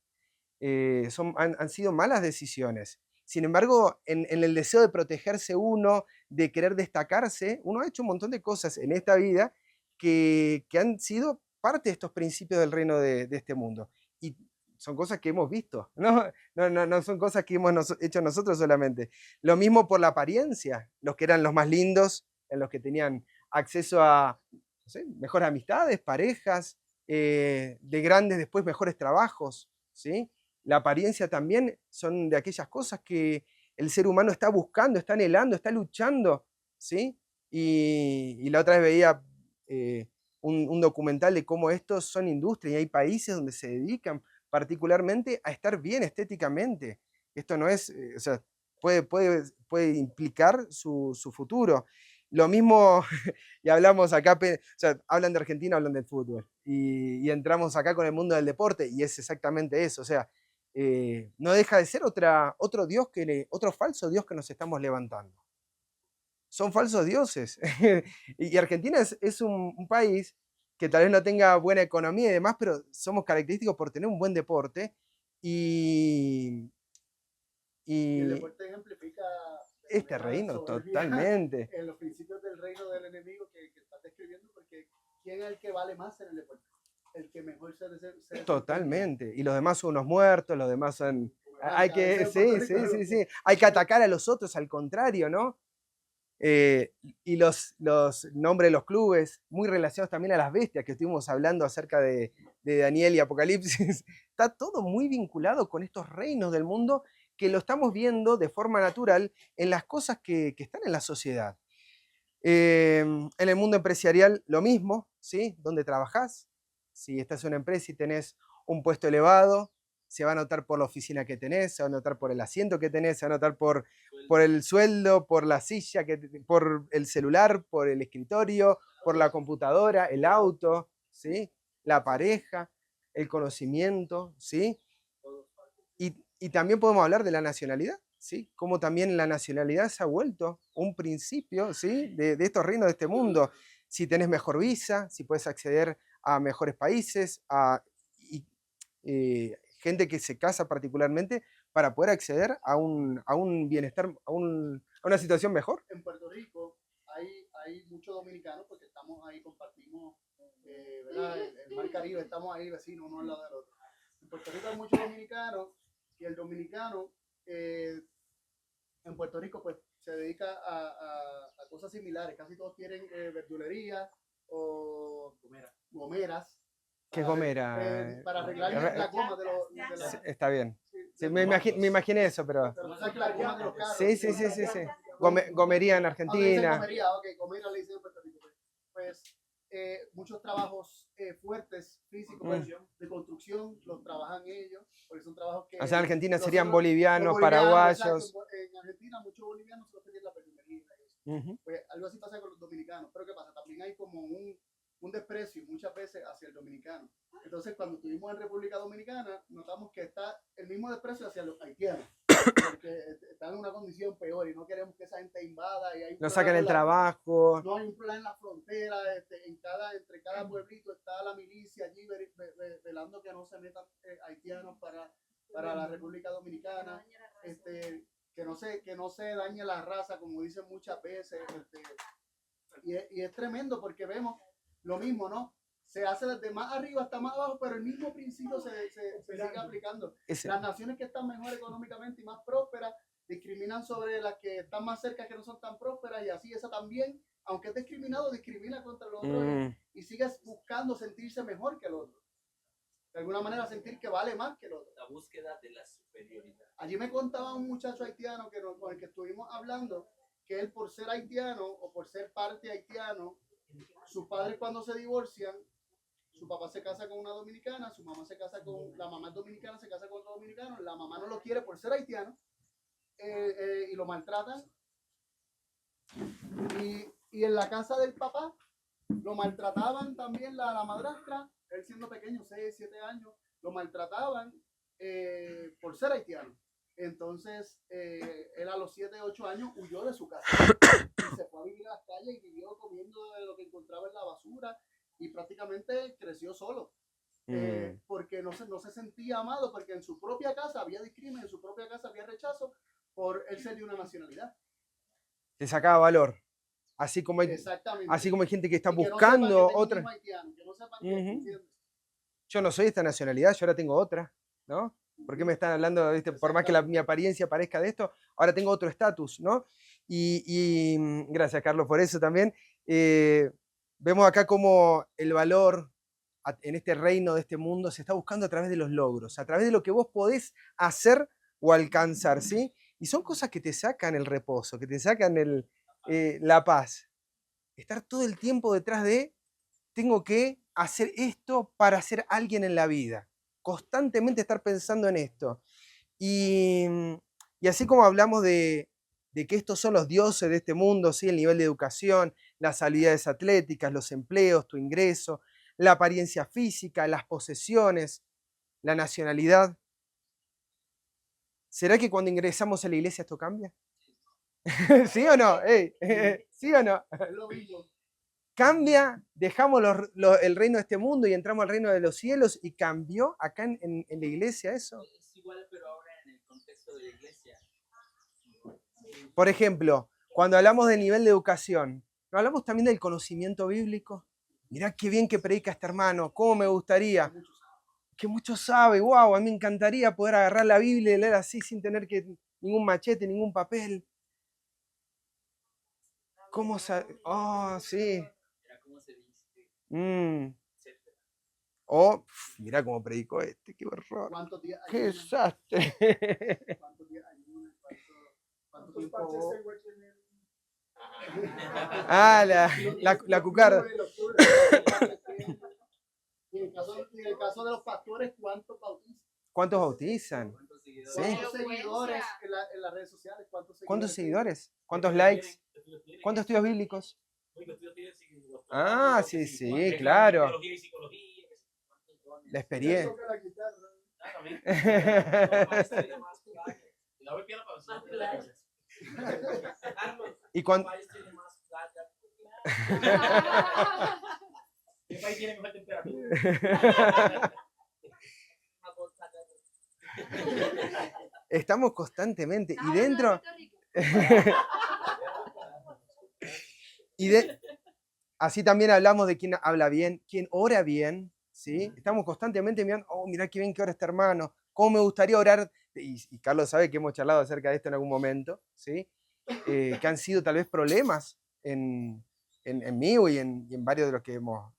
Han sido malas decisiones. Sin embargo, en el deseo de protegerse uno, de querer destacarse, uno ha hecho un montón de cosas en esta vida que han sido parte de estos principios del reino de este mundo. Y son cosas que hemos visto, no son cosas que hemos hecho nosotros solamente. Lo mismo por la apariencia, los que eran los más lindos, en los que tenían acceso a, no sé, mejores amistades, parejas, de grandes después mejores trabajos, ¿sí? La apariencia también son de aquellas cosas que el ser humano está buscando, está anhelando, está luchando, ¿sí? Y la otra vez veía un documental de cómo estos son industrias y hay países donde se dedican particularmente a estar bien estéticamente. Esto no es, o sea, puede implicar su futuro. Lo mismo, y hablamos acá, o sea, hablan de Argentina, hablan del fútbol, y entramos acá con el mundo del deporte, y es exactamente eso, o sea, no deja de ser otro Dios otro falso Dios que nos estamos levantando. Son falsos dioses. Y Argentina es un país que tal vez no tenga buena economía y demás, pero somos característicos por tener un buen deporte. Y el deporte ejemplifica este reino, totalmente. En los principios del reino del enemigo que estás describiendo, porque ¿quién es el que vale más en el deporte? El que mejor se totalmente. Y los demás son unos muertos, los demás son... Hay que, sí. Hay que atacar a los otros, al contrario, ¿no? Y los nombres de los clubes, muy relacionados también a las bestias, que estuvimos hablando acerca de Daniel y Apocalipsis, está todo muy vinculado con estos reinos del mundo que lo estamos viendo de forma natural en las cosas que están en la sociedad. En el mundo empresarial lo mismo, ¿sí? ¿Dónde trabajás? Si estás en una empresa y tenés un puesto elevado, se va a notar por la oficina que tenés, se va a notar por el asiento que tenés, se va a notar por el sueldo, por la silla, por el celular, por el escritorio, por la computadora, el auto, ¿sí? La pareja, el conocimiento, ¿sí? Y también podemos hablar de la nacionalidad, ¿sí? Como también la nacionalidad se ha vuelto un principio, ¿sí? de estos reinos de este mundo. Si tenés mejor visa, si puedes acceder a mejores países, gente que se casa particularmente para poder acceder a un bienestar, a una situación mejor. En Puerto Rico hay muchos dominicanos porque estamos ahí, compartimos ¿verdad? El Mar Caribe, estamos ahí vecinos uno al lado del otro. En Puerto Rico hay muchos dominicanos y el dominicano en Puerto Rico pues se dedica a cosas similares. Casi todos tienen verdulería o gomeras. ¿Qué es gomera? Para arreglar la goma de los... Está bien. Sí, me imaginé eso, pero... la goma de los carros. Sí. Gomería en Argentina. Gomera le dicen en Puerto Rico. Pues muchos trabajos fuertes, físicos, de construcción, los trabajan ellos, porque son trabajos que... O sea, en Argentina serían bolivianos, paraguayos. Exacto. En Argentina muchos bolivianos solo tienen la perfumería. Pues algo así pasa con los dominicanos. Pero ¿qué pasa? También hay como un desprecio muchas veces hacia el dominicano. Entonces, cuando estuvimos en República Dominicana, notamos que está el mismo desprecio hacia los haitianos, porque están en una condición peor y no queremos que esa gente invada. Y hay nos sacan el trabajo. No hay un plan en la frontera, entre cada pueblito está la milicia allí velando que no se metan haitianos para la República Dominicana, que no se dañe la raza, como dicen muchas veces. Y es tremendo porque vemos lo mismo, ¿no? se hace desde más arriba hasta más abajo, pero el mismo principio se sigue aplicando. Ese- Las naciones que están mejor económicamente y más prósperas discriminan sobre las que están más cerca que no son tan prósperas, y así esa también, aunque es discriminado, discrimina contra los otros Mm, y sigues buscando sentirse mejor que el otro. De alguna manera sentir que vale más que el otro. La búsqueda de la superioridad. Allí me contaba un muchacho haitiano con el que estuvimos hablando que él, por ser haitiano o por ser parte haitiano, sus padres cuando se divorcian, su papá se casa con una dominicana, su mamá se casa con, la mamá es dominicana, se casa con otro dominicano, la mamá no lo quiere por ser haitiano, y lo maltratan. Y en la casa del papá lo maltrataban también la madrastra, él siendo pequeño, 6, 7 años, lo maltrataban por ser haitiano. Entonces, él a los 7, 8 años huyó de su casa y se fue a vivir a las calles y vivió comiendo de lo que encontraba en la basura y prácticamente creció solo. Porque no se sentía amado, porque en su propia casa había discrimen, en su propia casa había rechazo por él ser de una nacionalidad. te sacaba valor. Así como Exactamente. hay gente que está Y que no buscando sepan que tengo un otra. hijo haitiano, que no sepan que, Ujú. ¿entiendes? Yo no soy de esta nacionalidad, yo ahora tengo otra, ¿no? ¿Por qué me están hablando, ¿viste? Por más que mi apariencia parezca de esto, ahora tengo otro estatus, ¿no? Gracias, Carlos, por eso también. Vemos acá cómo el valor en este reino, de este mundo, se está buscando a través de los logros, a través de lo que vos podés hacer o alcanzar, ¿sí? Y son cosas que te sacan el reposo, que te sacan la paz. Estar todo el tiempo detrás de, tengo que hacer esto para ser alguien en la vida. Constantemente estar pensando en esto. Y, y así como hablamos de que estos son los dioses de este mundo, ¿sí? El nivel de educación, las habilidades atléticas, los empleos, tu ingreso, la apariencia física, las posesiones, la nacionalidad. ¿Será que cuando ingresamos a la iglesia esto cambia? ¿Sí o no? Ey, ¿sí o no? Es lo mismo. Cambia, dejamos el reino de este mundo y entramos al reino de los cielos, y cambió acá en la iglesia eso. Es igual, pero ahora en el contexto de la iglesia. Por ejemplo, cuando hablamos del nivel de educación, ¿no hablamos también del conocimiento bíblico? Mirá qué bien que predica este hermano, cómo me gustaría, que mucho sabe, wow, a mí me encantaría poder agarrar la Biblia y leer así sin tener ningún machete, ningún papel. ¿Cómo sabe? Oh, sí. Era como se dice, etcétera. O, mirá cómo predicó este, qué horror. ¿Cuántos días ¡Qué ayunan? desastre! ¿Cuántos días ayunan? ¿Cuánto ¿Cuántos tiempo? parches tengo aquí en el- Ah, la cucarda. Y en el caso de los pastores, ¿cuántos bautizan? ¿Cuántos bautizan? ¿Cuántos seguidores? Sí. ¿Cuántos seguidores en las redes sociales? ¿Cuántos seguidores? ¿Cuántos likes? ¿Cuántos estudios bíblicos? Ah, sí, sí, claro. La experiencia. Toca la guitarra. Y cuando, ¿Qué país tiene mejor temperatura? estamos constantemente y dentro así también hablamos de quién habla bien, quién ora bien, ¿sí? Estamos constantemente mirando, oh, mirá qué bien que ora este hermano, cómo me gustaría orar, y Carlos sabe que hemos charlado acerca de esto en algún momento, ¿sí? Que han sido tal vez problemas en mí y en varios de los que hemos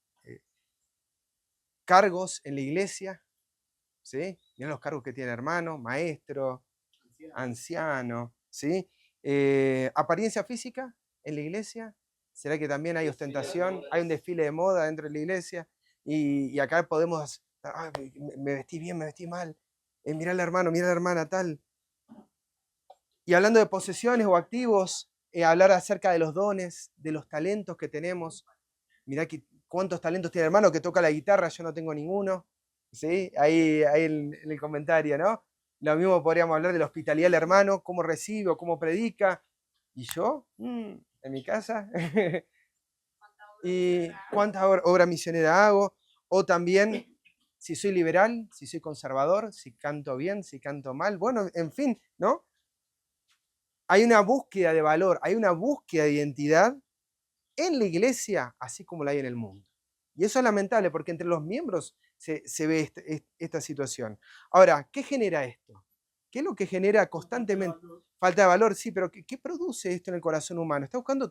cargos en la iglesia, ¿sí? Mirá los cargos que tiene hermano, maestro, anciano, ¿sí? Apariencia física en la iglesia. ¿Será que también hay ostentación? Hay un desfile de moda dentro de la iglesia y acá podemos, ah, me vestí bien, me vestí mal. Mirá al hermano, mirá a la hermana tal. Y hablando de posesiones o activos, hablar acerca de los dones, de los talentos que tenemos. Mirá cuántos talentos tiene el hermano que toca la guitarra, yo no tengo ninguno. ¿Sí? Ahí en el comentario, ¿no? Lo mismo podríamos hablar de la hospitalidad del hermano, cómo recibe o cómo predica. ¿Y yo? ¿En mi casa? ¿Y cuántas obras misioneras hago? O también, si soy liberal, si soy conservador, si canto bien, si canto mal. Bueno, en fin, ¿no? Hay una búsqueda de valor, hay una búsqueda de identidad en la iglesia, así como la hay en el mundo. Y eso es lamentable porque entre los miembros se ve esta situación. Ahora, ¿qué genera esto? ¿Qué es lo que genera constantemente? Falta de valor, sí, pero ¿qué produce esto en el corazón humano? Está buscando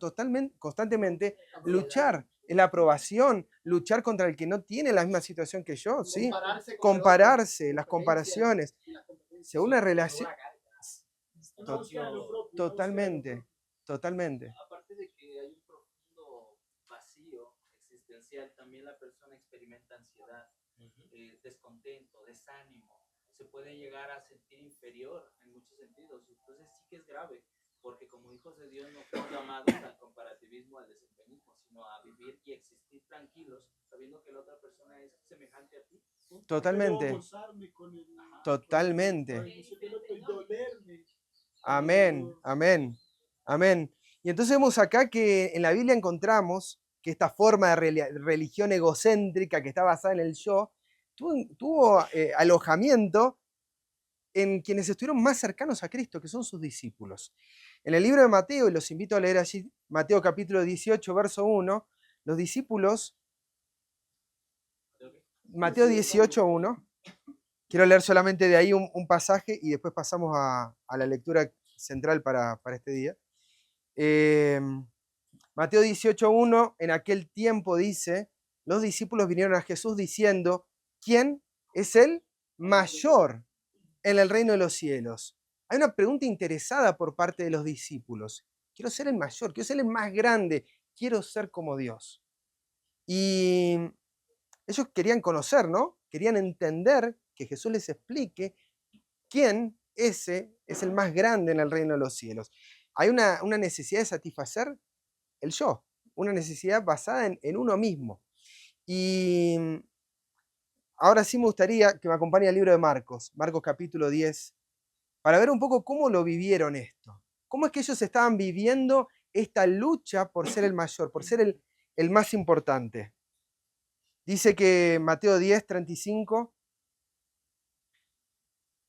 constantemente luchar en la aprobación, luchar contra el que no tiene la misma situación que yo, ¿sí? Compararse, las comparaciones. Según una relación. Totalmente, totalmente. Aparte de que hay un profundo vacío existencial, también la persona experimenta ansiedad, descontento, desánimo. Se puede llegar a sentir inferior en muchos sentidos. Entonces sí que es grave, porque como hijos de Dios no fuimos llamados al comparativismo, al desempeñismo, sino a vivir y existir tranquilos, sabiendo que la otra persona es semejante a ti. Totalmente. Totalmente. Y dolerme. Amén, amén, amén. Y entonces vemos acá que en la Biblia encontramos que esta forma de religión egocéntrica que está basada en el yo, tuvo alojamiento en quienes estuvieron más cercanos a Cristo, que son sus discípulos. En el libro de Mateo, y los invito a leer allí, Mateo capítulo 18, verso 1, los discípulos, Mateo 18, 1, quiero leer solamente de ahí un pasaje y después pasamos a la lectura central para este día. Mateo 18, 1, en aquel tiempo dice, los discípulos vinieron a Jesús diciendo, ¿quién es el mayor en el reino de los cielos? Hay una pregunta interesada por parte de los discípulos. Quiero ser el mayor, quiero ser el más grande, quiero ser como Dios. Y ellos querían conocer, ¿no? Querían entender que Jesús les explique quién ese es el más grande en el reino de los cielos. Hay una necesidad de satisfacer el yo, una necesidad basada en uno mismo. Y ahora sí me gustaría que me acompañe al libro de Marcos, Marcos capítulo 10, para ver un poco cómo lo vivieron esto. Cómo es que ellos estaban viviendo esta lucha por ser el mayor, por ser el más importante. Dice que Mateo 10, 35,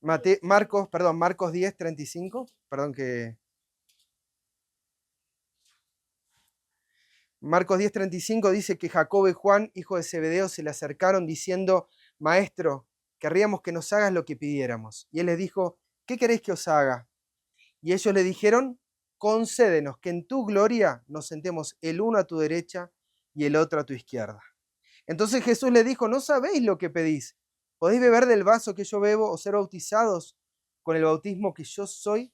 Marcos 10, 35, Marcos 10, 35 dice que Jacobo y Juan, hijos de Zebedeo, se le acercaron diciendo, Maestro, querríamos que nos hagas lo que pidiéramos. Y él les dijo, ¿qué queréis que os haga? Y ellos le dijeron, concédenos que en tu gloria nos sentemos el uno a tu derecha y el otro a tu izquierda. Entonces Jesús le dijo, no sabéis lo que pedís. ¿Podéis beber del vaso que yo bebo o ser bautizados con el bautismo que yo soy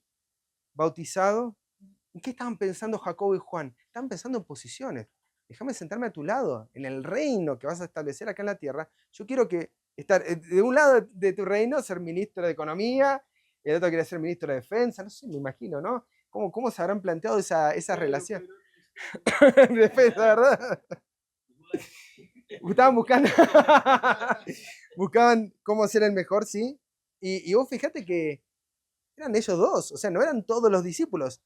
bautizado? ¿En qué estaban pensando Jacobo y Juan? Estaban pensando en posiciones. Déjame sentarme a tu lado, en el reino que vas a establecer acá en la tierra. Yo quiero estar de un lado de tu reino, ser ministro de Economía, el otro quiere ser ministro de Defensa, no sé, me imagino, ¿no? ¿Cómo se habrán planteado esa relación? Defensa, ¿verdad? Estaban buscaban cómo ser el mejor, ¿sí? Y vos fíjate que eran ellos dos, o sea, no eran todos los discípulos.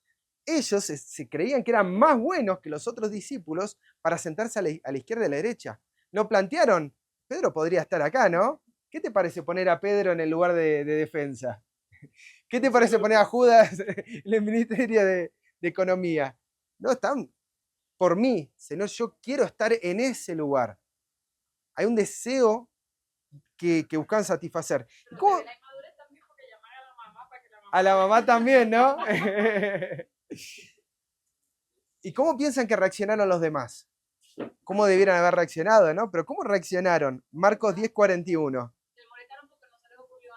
Ellos se creían que eran más buenos que los otros discípulos para sentarse a la izquierda y a la derecha. No plantearon, Pedro podría estar acá, ¿no? ¿Qué te parece poner a Pedro en el lugar de defensa? ¿Qué te parece poner a Judas en el Ministerio de Economía? No están por mí, sino yo quiero estar en ese lugar. Hay un deseo que buscan satisfacer. ¿Cómo? A la mamá también, ¿no? ¿Y cómo piensan que reaccionaron los demás? ¿Cómo debieran haber reaccionado, no? Pero ¿cómo reaccionaron? Marcos 10, 41. Se molestaron porque no se les ocurrió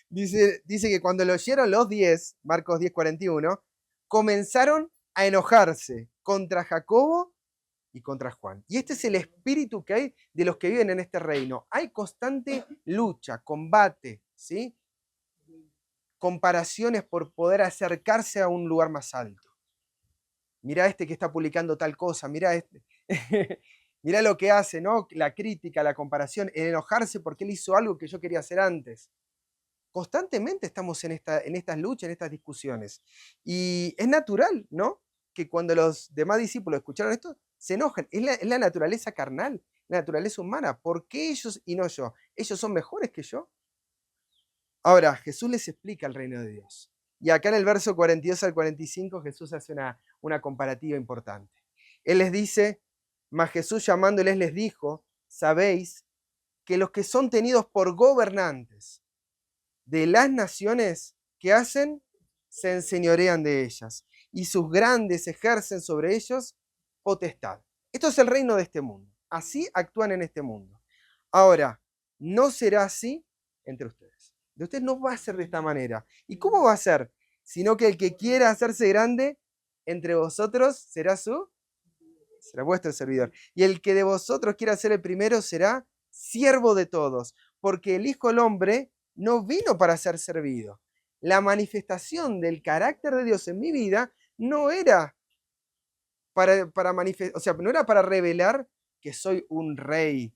antes. Dice que cuando lo oyeron los 10, Marcos 10, 41, comenzaron a enojarse contra Jacobo y contra Juan. Y este es el espíritu que hay de los que viven en este reino. Hay constante lucha, combate, ¿sí? Comparaciones por poder acercarse a un lugar más alto. Mirá este que está publicando tal cosa, mirá este. Mirá lo que hace, ¿no? La crítica, la comparación, el enojarse porque él hizo algo que yo quería hacer antes. Constantemente estamos en estas luchas, en estas discusiones. Y es natural, ¿no? Que cuando los demás discípulos escucharon esto, se enojan. Es la naturaleza carnal, la naturaleza humana. ¿Por qué ellos y no yo? ¿Ellos son mejores que yo? Ahora, Jesús les explica el reino de Dios. Y acá en el verso 42 al 45 Jesús hace una comparativa importante. Él les dice, Mas Jesús llamándoles les dijo, sabéis que los que son tenidos por gobernantes de las naciones, ¿qué hacen? Se enseñorean de ellas, y sus grandes ejercen sobre ellos potestad. Esto es el reino de este mundo. Así actúan en este mundo. Ahora, no será así entre ustedes. De ustedes no va a ser de esta manera. ¿Y cómo va a ser? Sino que el que quiera hacerse grande entre vosotros será vuestro servidor. Y el que de vosotros quiera ser el primero será siervo de todos. Porque el Hijo del Hombre no vino para ser servido. La manifestación del carácter de Dios en mi vida no era no era para revelar que soy un rey,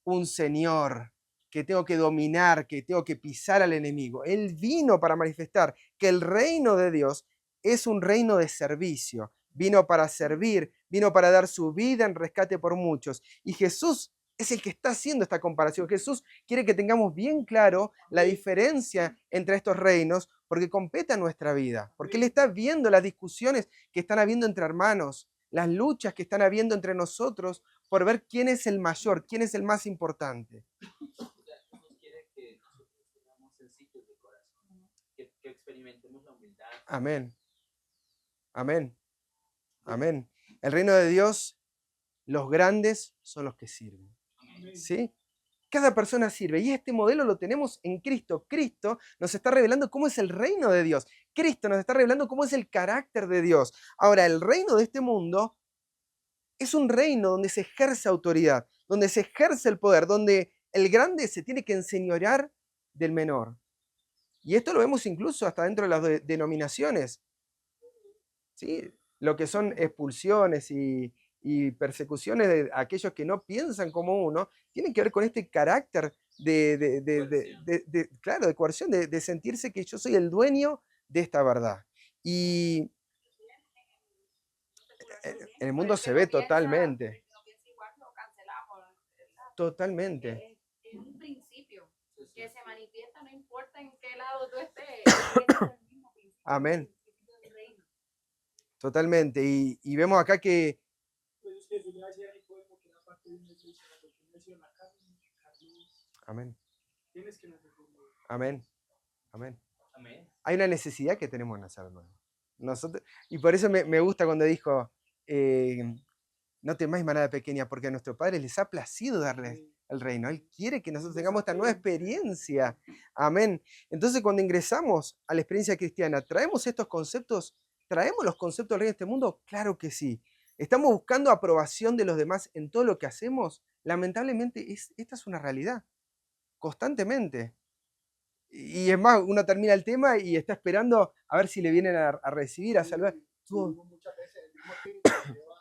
un señor, que tengo que dominar, que tengo que pisar al enemigo. Él vino para manifestar que el reino de Dios es un reino de servicio. Vino para servir, vino para dar su vida en rescate por muchos. Y Jesús es el que está haciendo esta comparación. Jesús quiere que tengamos bien claro la diferencia entre estos reinos, porque compete a nuestra vida, porque Él está viendo las discusiones que están habiendo entre hermanos, las luchas que están habiendo entre nosotros por ver quién es el mayor, quién es el más importante. O sea, Jesús quiere que nosotros seamos sencillos de corazón, que experimentemos la humildad. Amén. Amén. Amén. El reino de Dios, los grandes son los que sirven. ¿Sí? Cada persona sirve y este modelo lo tenemos en Cristo. Cristo nos está revelando cómo es el reino de Dios. Cristo nos está revelando cómo es el carácter de Dios. Ahora, el reino de este mundo es un reino donde se ejerce autoridad, donde se ejerce el poder, donde el grande se tiene que enseñorear del menor. Y esto lo vemos incluso hasta dentro de las denominaciones. ¿Sí? Lo que son expulsiones y persecuciones de aquellos que no piensan como uno, tienen que ver con este carácter claro, de coerción, de sentirse que yo soy el dueño de esta verdad. Y en el mundo se ve totalmente. Totalmente. Es un principio que se manifiesta, no importa en qué lado tú estés. Es el mismo principio. Amén. El principio del reino. Totalmente. Y vemos acá que Pues es que yo le decía a Nicodemo que era parte de una iglesia, porque no nació en la carne, amén. tienes que nacer de nuevo. Amén. Amén. Amén. Hay una necesidad que tenemos de nacer de nuevo. Y por eso me gusta cuando dijo, no temáis manada pequeña, porque a nuestro Padre les ha placido darles el reino. Él quiere que nosotros tengamos esta nueva experiencia. Amén. Entonces, cuando ingresamos a la experiencia cristiana, ¿traemos estos conceptos? ¿Traemos los conceptos del reino de este mundo? Claro que sí. ¿Estamos buscando aprobación de los demás en todo lo que hacemos? Lamentablemente, esta es una realidad. Constantemente. Y es más, uno termina el tema y está esperando a ver si le vienen a recibir, a salvar. Muchas veces el mismo espíritu que lleva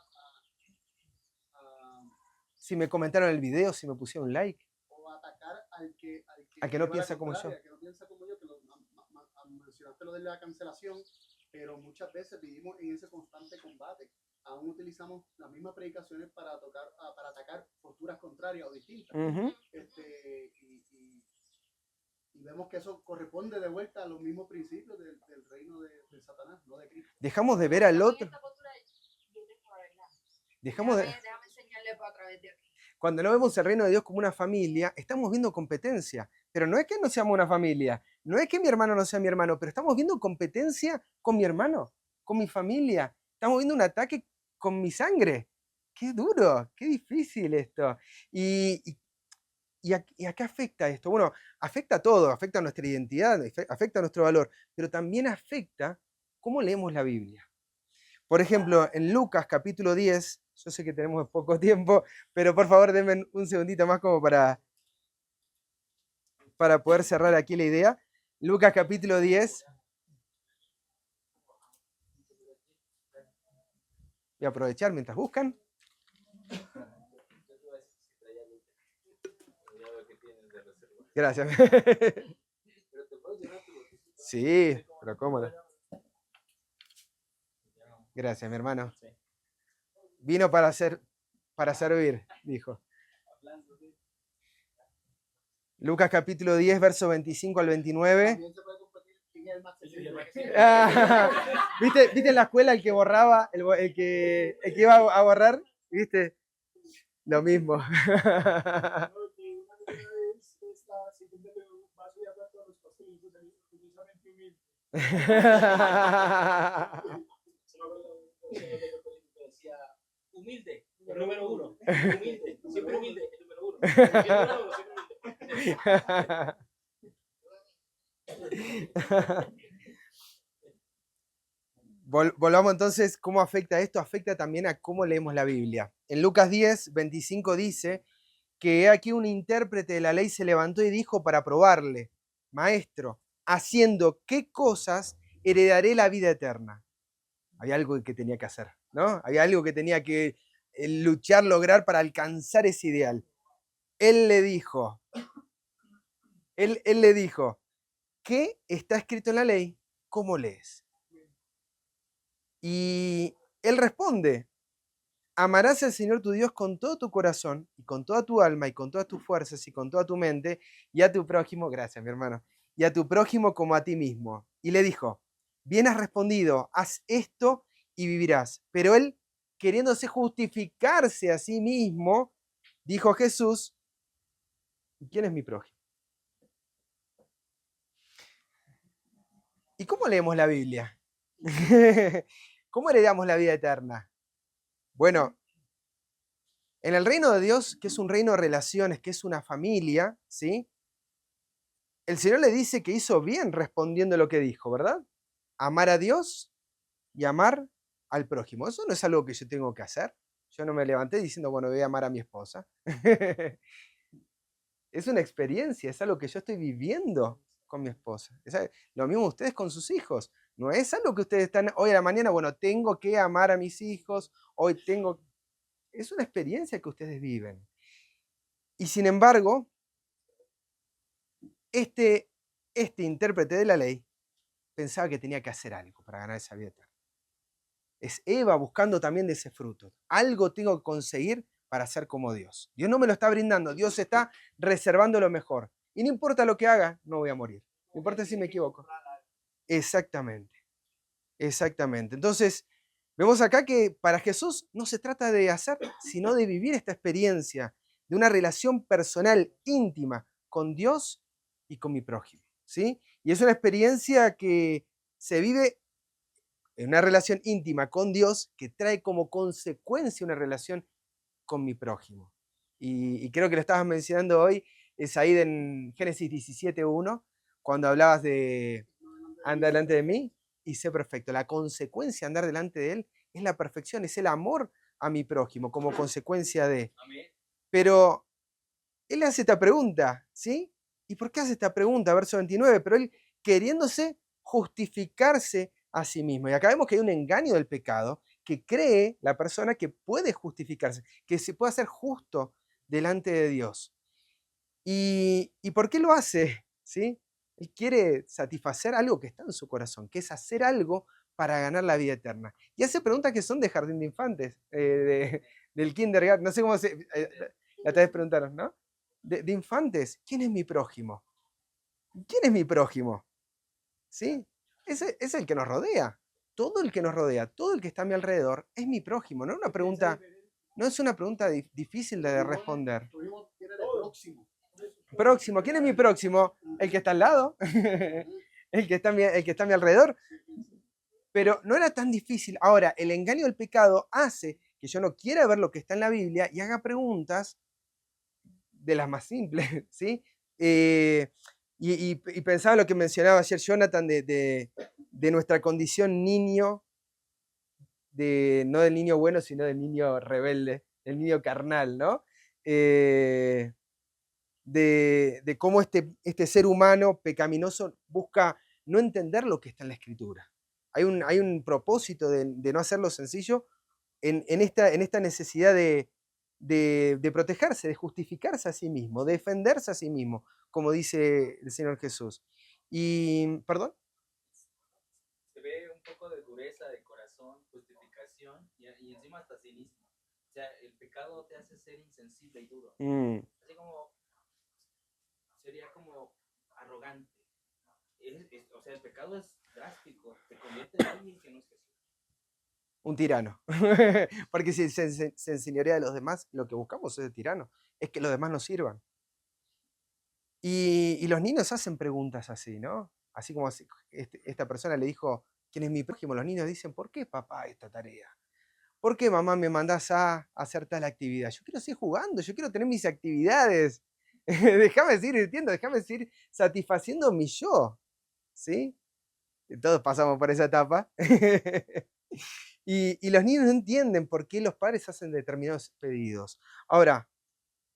Si me comentaron el video, si me pusieron un like. o a atacar al que no lleva piensa la como yo. contraria, al que no piensa como yo, que mencionaste lo de la cancelación, pero muchas veces vivimos en ese constante combate. Aún utilizamos las mismas predicaciones para atacar posturas contrarias o distintas. Uh-huh. Y vemos que eso corresponde de vuelta a los mismos principios del reino de Satanás, no de Cristo. Dejamos de ver al otro. Esta postura, yo tengo la verdad. Dejamos de... Déjame enseñarle a través de aquí. Cuando no vemos el reino de Dios como una familia, estamos viendo competencia. Pero no es que no seamos una familia, no es que mi hermano no sea mi hermano, pero estamos viendo competencia con mi hermano, con mi familia. Estamos viendo un ataque con mi sangre. Qué duro, qué difícil esto. ¿Y a qué afecta esto? Bueno, afecta a todo, afecta a nuestra identidad, afecta a nuestro valor, pero también afecta cómo leemos la Biblia. Por ejemplo, en Lucas capítulo 10, yo sé que tenemos poco tiempo, pero por favor denme un segundito más como para poder cerrar aquí la idea. Lucas capítulo 10. Voy a aprovechar mientras buscan. Gracias. Sí, pero cómodo. Gracias, mi hermano. Vino para servir, dijo. Lucas capítulo 10, verso 25 al 29. También se puede competir quién es el más sensible. ¿Viste en la escuela el que borraba, el que iba a borrar? ¿Viste? Lo mismo. No, que una vez está sirviéndole un vaso de agua a todos los pastelitos, orgullosamente humilde. Decía, humilde, el número uno. Humilde, siempre humilde, el número uno. Siempre humilde. Volvamos entonces, ¿cómo afecta esto? Afecta también a cómo leemos la Biblia. En Lucas 10, 25 dice que aquí un intérprete de la ley se levantó y dijo para probarle, Maestro, haciendo qué cosas heredaré la vida eterna. Había algo que tenía que hacer, ¿no? Había algo que tenía que luchar, lograr para alcanzar ese ideal. Él le dijo, ¿qué está escrito en la ley? ¿Cómo lees? Y él responde, amarás al Señor tu Dios con todo tu corazón, y con toda tu alma, y con todas tus fuerzas, y con toda tu mente, y a tu prójimo, gracias mi hermano, y a tu prójimo como a ti mismo. Y le dijo, bien has respondido, haz esto y vivirás. Pero él, queriéndose justificarse a sí mismo, dijo a Jesús, ¿y quién es mi prójimo? ¿Y cómo leemos la Biblia? ¿Cómo heredamos la vida eterna? Bueno, en el reino de Dios, que es un reino de relaciones, que es una familia, ¿sí? El Señor le dice que hizo bien respondiendo lo que dijo, ¿verdad? Amar a Dios y amar al prójimo. Eso no es algo que yo tengo que hacer. Yo no me levanté diciendo, bueno, voy a amar a mi esposa. Es una experiencia, es algo que yo estoy viviendo con mi esposa. Lo mismo ustedes con sus hijos. No es algo que ustedes están hoy a la mañana, bueno, tengo que amar a mis hijos, hoy tengo... Es una experiencia que ustedes viven. Y sin embargo, este intérprete de la ley pensaba que tenía que hacer algo para ganar esa vida eterna. Es Eva buscando también de ese fruto. Algo tengo que conseguir para ser como Dios. Dios no me lo está brindando, Dios está reservando lo mejor. Y no importa lo que haga, no voy a morir. No importa si me equivoco. Exactamente, exactamente. Entonces, vemos acá que para Jesús no se trata de hacer, sino de vivir esta experiencia de una relación personal, íntima, con Dios y con mi prójimo, ¿sí? Y es una experiencia que se vive en una relación íntima con Dios que trae como consecuencia una relación con mi prójimo. Y creo que lo estabas mencionando hoy, es ahí en Génesis 17:1, cuando hablabas de andar delante de mí y sé perfecto. La consecuencia de andar delante de Él es la perfección, es el amor a mi prójimo como consecuencia de... Amén. Pero Él hace esta pregunta, ¿sí? ¿Y por qué hace esta pregunta? Verso 29, pero Él queriéndose justificarse a sí mismo. Y acá vemos que hay un engaño del pecado que cree la persona que puede justificarse, que se puede hacer justo delante de Dios. ¿Y por qué lo hace? ¿Sí? Él quiere satisfacer algo que está en su corazón, que es hacer algo para ganar la vida eterna. Y hace preguntas que son de jardín de infantes, del kindergarten, no sé cómo se... la vez preguntaron, ¿no? De infantes, ¿quién es mi prójimo? ¿Quién es mi prójimo? ¿Sí? Es el que nos rodea. Todo el que nos rodea, todo el que está a mi alrededor, es mi prójimo. No es una pregunta, no es una pregunta difícil de responder. Próximo, ¿quién es mi próximo? El que está al lado, el que está a mi alrededor. Pero no era tan difícil. Ahora, el engaño del pecado hace que yo no quiera ver lo que está en la Biblia y haga preguntas de las más simples, ¿sí? Y pensaba lo que mencionaba ayer Jonathan de nuestra condición niño, no del niño bueno, sino del niño rebelde, el niño carnal, ¿no? De cómo este ser humano pecaminoso busca no entender lo que está en la Escritura. Hay un propósito de no hacerlo sencillo en esta necesidad de protegerse, de justificarse a sí mismo, de defenderse a sí mismo, como dice el Señor Jesús. Y, ¿perdón? Se ve un poco de dureza de corazón, justificación y encima hasta cinismo. O sea, el pecado te hace ser insensible y duro. Así como, sería como arrogante. O sea, el pecado es drástico, te convierte en alguien que no es Jesús. Un tirano. Porque si se enseñorea de los demás, lo que buscamos es el tirano. Es que los demás nos sirvan. Y los niños hacen preguntas así, ¿no? Así como esta persona le dijo, ¿quién es mi prójimo? Los niños dicen, ¿por qué papá esta tarea? ¿Por qué mamá me mandás a hacer tal actividad? Yo quiero seguir jugando, yo quiero tener mis actividades. Déjame seguir divirtiendo, déjame seguir satisfaciendo mi yo. ¿Sí? Todos pasamos por esa etapa. Y los niños no entienden por qué los padres hacen determinados pedidos. Ahora,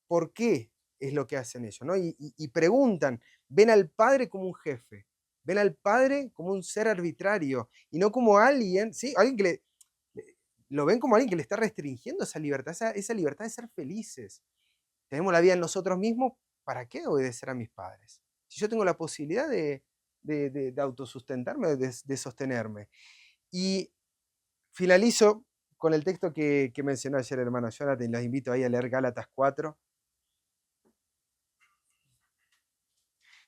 ¿por qué es lo que hacen ellos? ¿No? Y preguntan, ven al padre como un jefe, ven al padre como un ser arbitrario y no como alguien, ¿sí? Alguien que lo ven como alguien que le está restringiendo esa libertad, esa libertad de ser felices. Tenemos la vida en nosotros mismos, ¿para qué obedecer a mis padres? Si yo tengo la posibilidad de autosustentarme, de sostenerme. Y finalizo con el texto que mencionó ayer el hermano Jonathan, los invito ahí a leer Gálatas 4.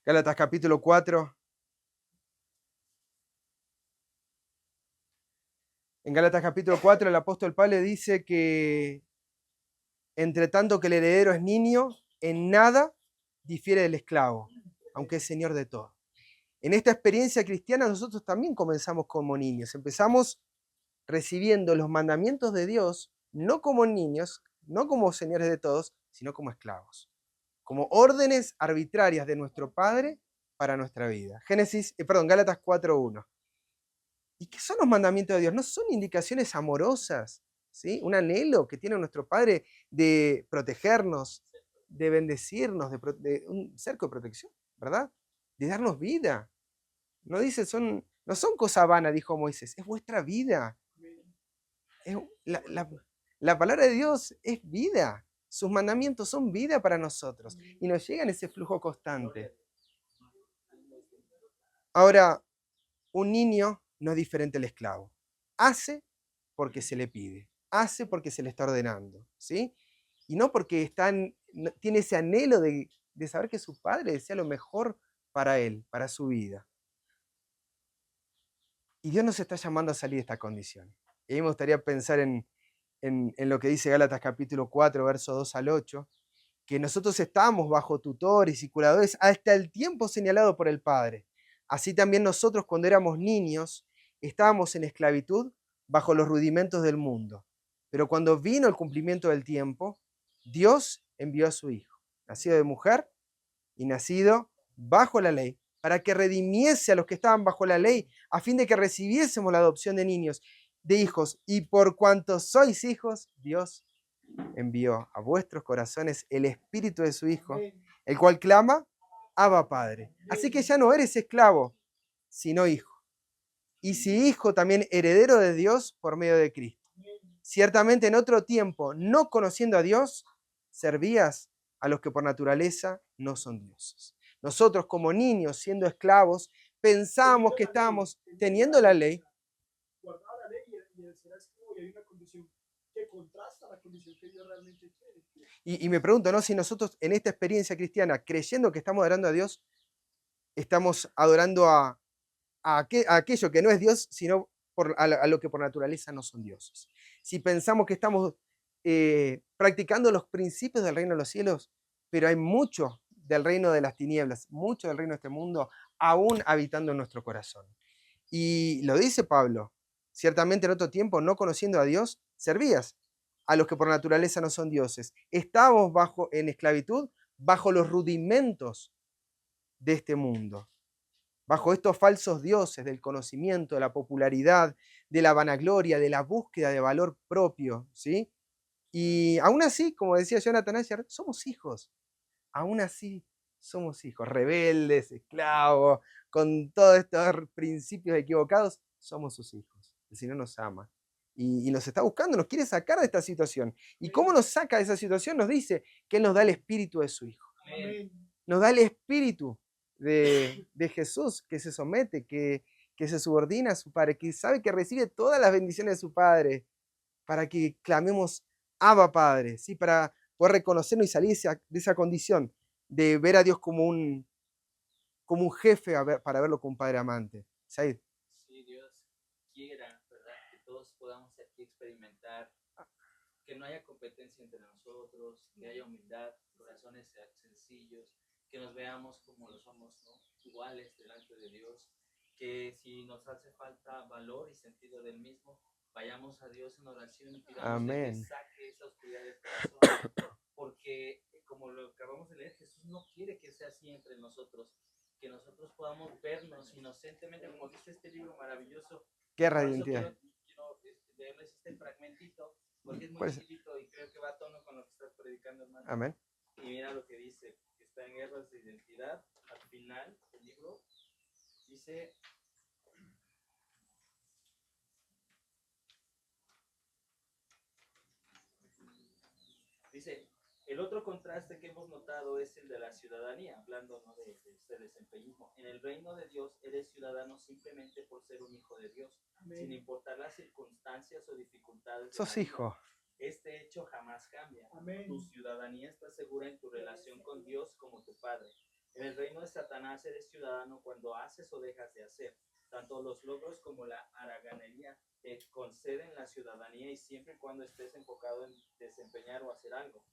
Gálatas capítulo 4. En Gálatas capítulo 4 el apóstol Pablo dice que entre tanto que el heredero es niño, en nada difiere del esclavo, aunque es señor de todo. En esta experiencia cristiana nosotros también comenzamos como niños. Empezamos recibiendo los mandamientos de Dios, no como niños, no como señores de todos, sino como esclavos. Como órdenes arbitrarias de nuestro Padre para nuestra vida. Gálatas 4:1. ¿Y qué son los mandamientos de Dios? No son indicaciones amorosas, ¿sí? Un anhelo que tiene nuestro Padre de protegernos, de bendecirnos, de un cerco de protección, ¿verdad? De darnos vida. No dice, no son cosas vanas, dijo Moisés, es vuestra vida. La palabra de Dios es vida. Sus mandamientos son vida para nosotros y nos llega en ese flujo constante. Ahora, un niño no es diferente al esclavo. Hace porque se le pide, hace porque se le está ordenando, ¿sí? Y no porque tiene ese anhelo de saber que su padre desea lo mejor para él, para su vida. Y Dios nos está llamando a salir de esta condición. Y a mí me gustaría pensar en lo que dice Gálatas capítulo 4, versos 2 al 8, que nosotros estamos bajo tutores y curadores hasta el tiempo señalado por el Padre. Así también nosotros cuando éramos niños estábamos en esclavitud bajo los rudimentos del mundo. Pero cuando vino el cumplimiento del tiempo, Dios envió a su Hijo, nacido de mujer y nacido bajo la ley, para que redimiese a los que estaban bajo la ley, a fin de que recibiésemos la adopción de niños, de hijos. Y por cuanto sois hijos, Dios envió a vuestros corazones el espíritu de su Hijo, el cual clama, Abba Padre. Así que ya no eres esclavo, sino hijo. Y si hijo, también heredero de Dios por medio de Cristo. Ciertamente en otro tiempo, no conociendo a Dios, servías a los que por naturaleza no son dioses. Nosotros como niños, siendo esclavos, pensábamos que estábamos teniendo la ley. Guardaba la ley y el ser esclavo, y hay una condición que contrasta la condición que Dios realmente quiere. Y me pregunto, ¿no? Si nosotros en esta experiencia cristiana, creyendo que estamos adorando a Dios, estamos adorando a aquello que no es Dios, sino a lo que por naturaleza no son dioses. Si pensamos que estamos practicando los principios del reino de los cielos, pero hay mucho del reino de las tinieblas, mucho del reino de este mundo, aún habitando en nuestro corazón. Y lo dice Pablo, ciertamente en otro tiempo, no conociendo a Dios, servías a los que por naturaleza no son dioses. Estábamos en esclavitud, bajo los rudimentos de este mundo, bajo estos falsos dioses del conocimiento, de la popularidad, de la vanagloria, de la búsqueda de valor propio, ¿sí? Y aún así, como decía Jonathan ayer, somos hijos. Aún así somos hijos, rebeldes, esclavos, con todos estos principios equivocados, somos sus hijos. El Señor nos ama y nos está buscando, nos quiere sacar de esta situación. ¿Y cómo nos saca de esa situación? Nos dice que Él nos da el espíritu de su Hijo. Amén. Nos da el espíritu de Jesús, que se somete, que se subordina a su Padre, que sabe que recibe todas las bendiciones de su Padre, para que clamemos Abba Padre, ¿sí? Para poder reconocernos y salir de esa condición de ver a Dios como un jefe para verlo como un padre amante. Said. Sí, Dios quiera, ¿verdad? Que todos podamos ser experimentar que no haya competencia entre nosotros, que haya humildad, corazones sencillos, que nos veamos como lo somos, ¿no? Iguales delante de Dios, que si nos hace falta valor y sentido del mismo, vayamos a Dios en oración y pidamos Amén. que saque esa oscuridad del corazón, porque como lo acabamos de leer, Jesús no quiere que sea así entre nosotros, que nosotros podamos vernos inocentemente, como dice este libro maravilloso. Guerra de Por eso identidad. quiero leerles este fragmentito, porque es muy Pues- chiquitito y creo que va a tono con lo que estás predicando, hermano. Amén. Y mira lo que dice, que está en Guerras de Identidad, al final del libro, dice, el otro contraste que hemos notado es el de la ciudadanía, hablando, ¿no?, de este desempeñismo. En el reino de Dios eres ciudadano simplemente por ser un hijo de Dios, sin Amén. importar las circunstancias o dificultades. Sos hijo. Este hecho jamás cambia. Amén. Tu ciudadanía está segura en tu relación con Dios como tu Padre. En el reino de Satanás eres ciudadano cuando haces o dejas de hacer. Tanto los logros como la haraganería te conceden la ciudadanía y siempre y cuando estés enfocado en desempeñar o hacer algo.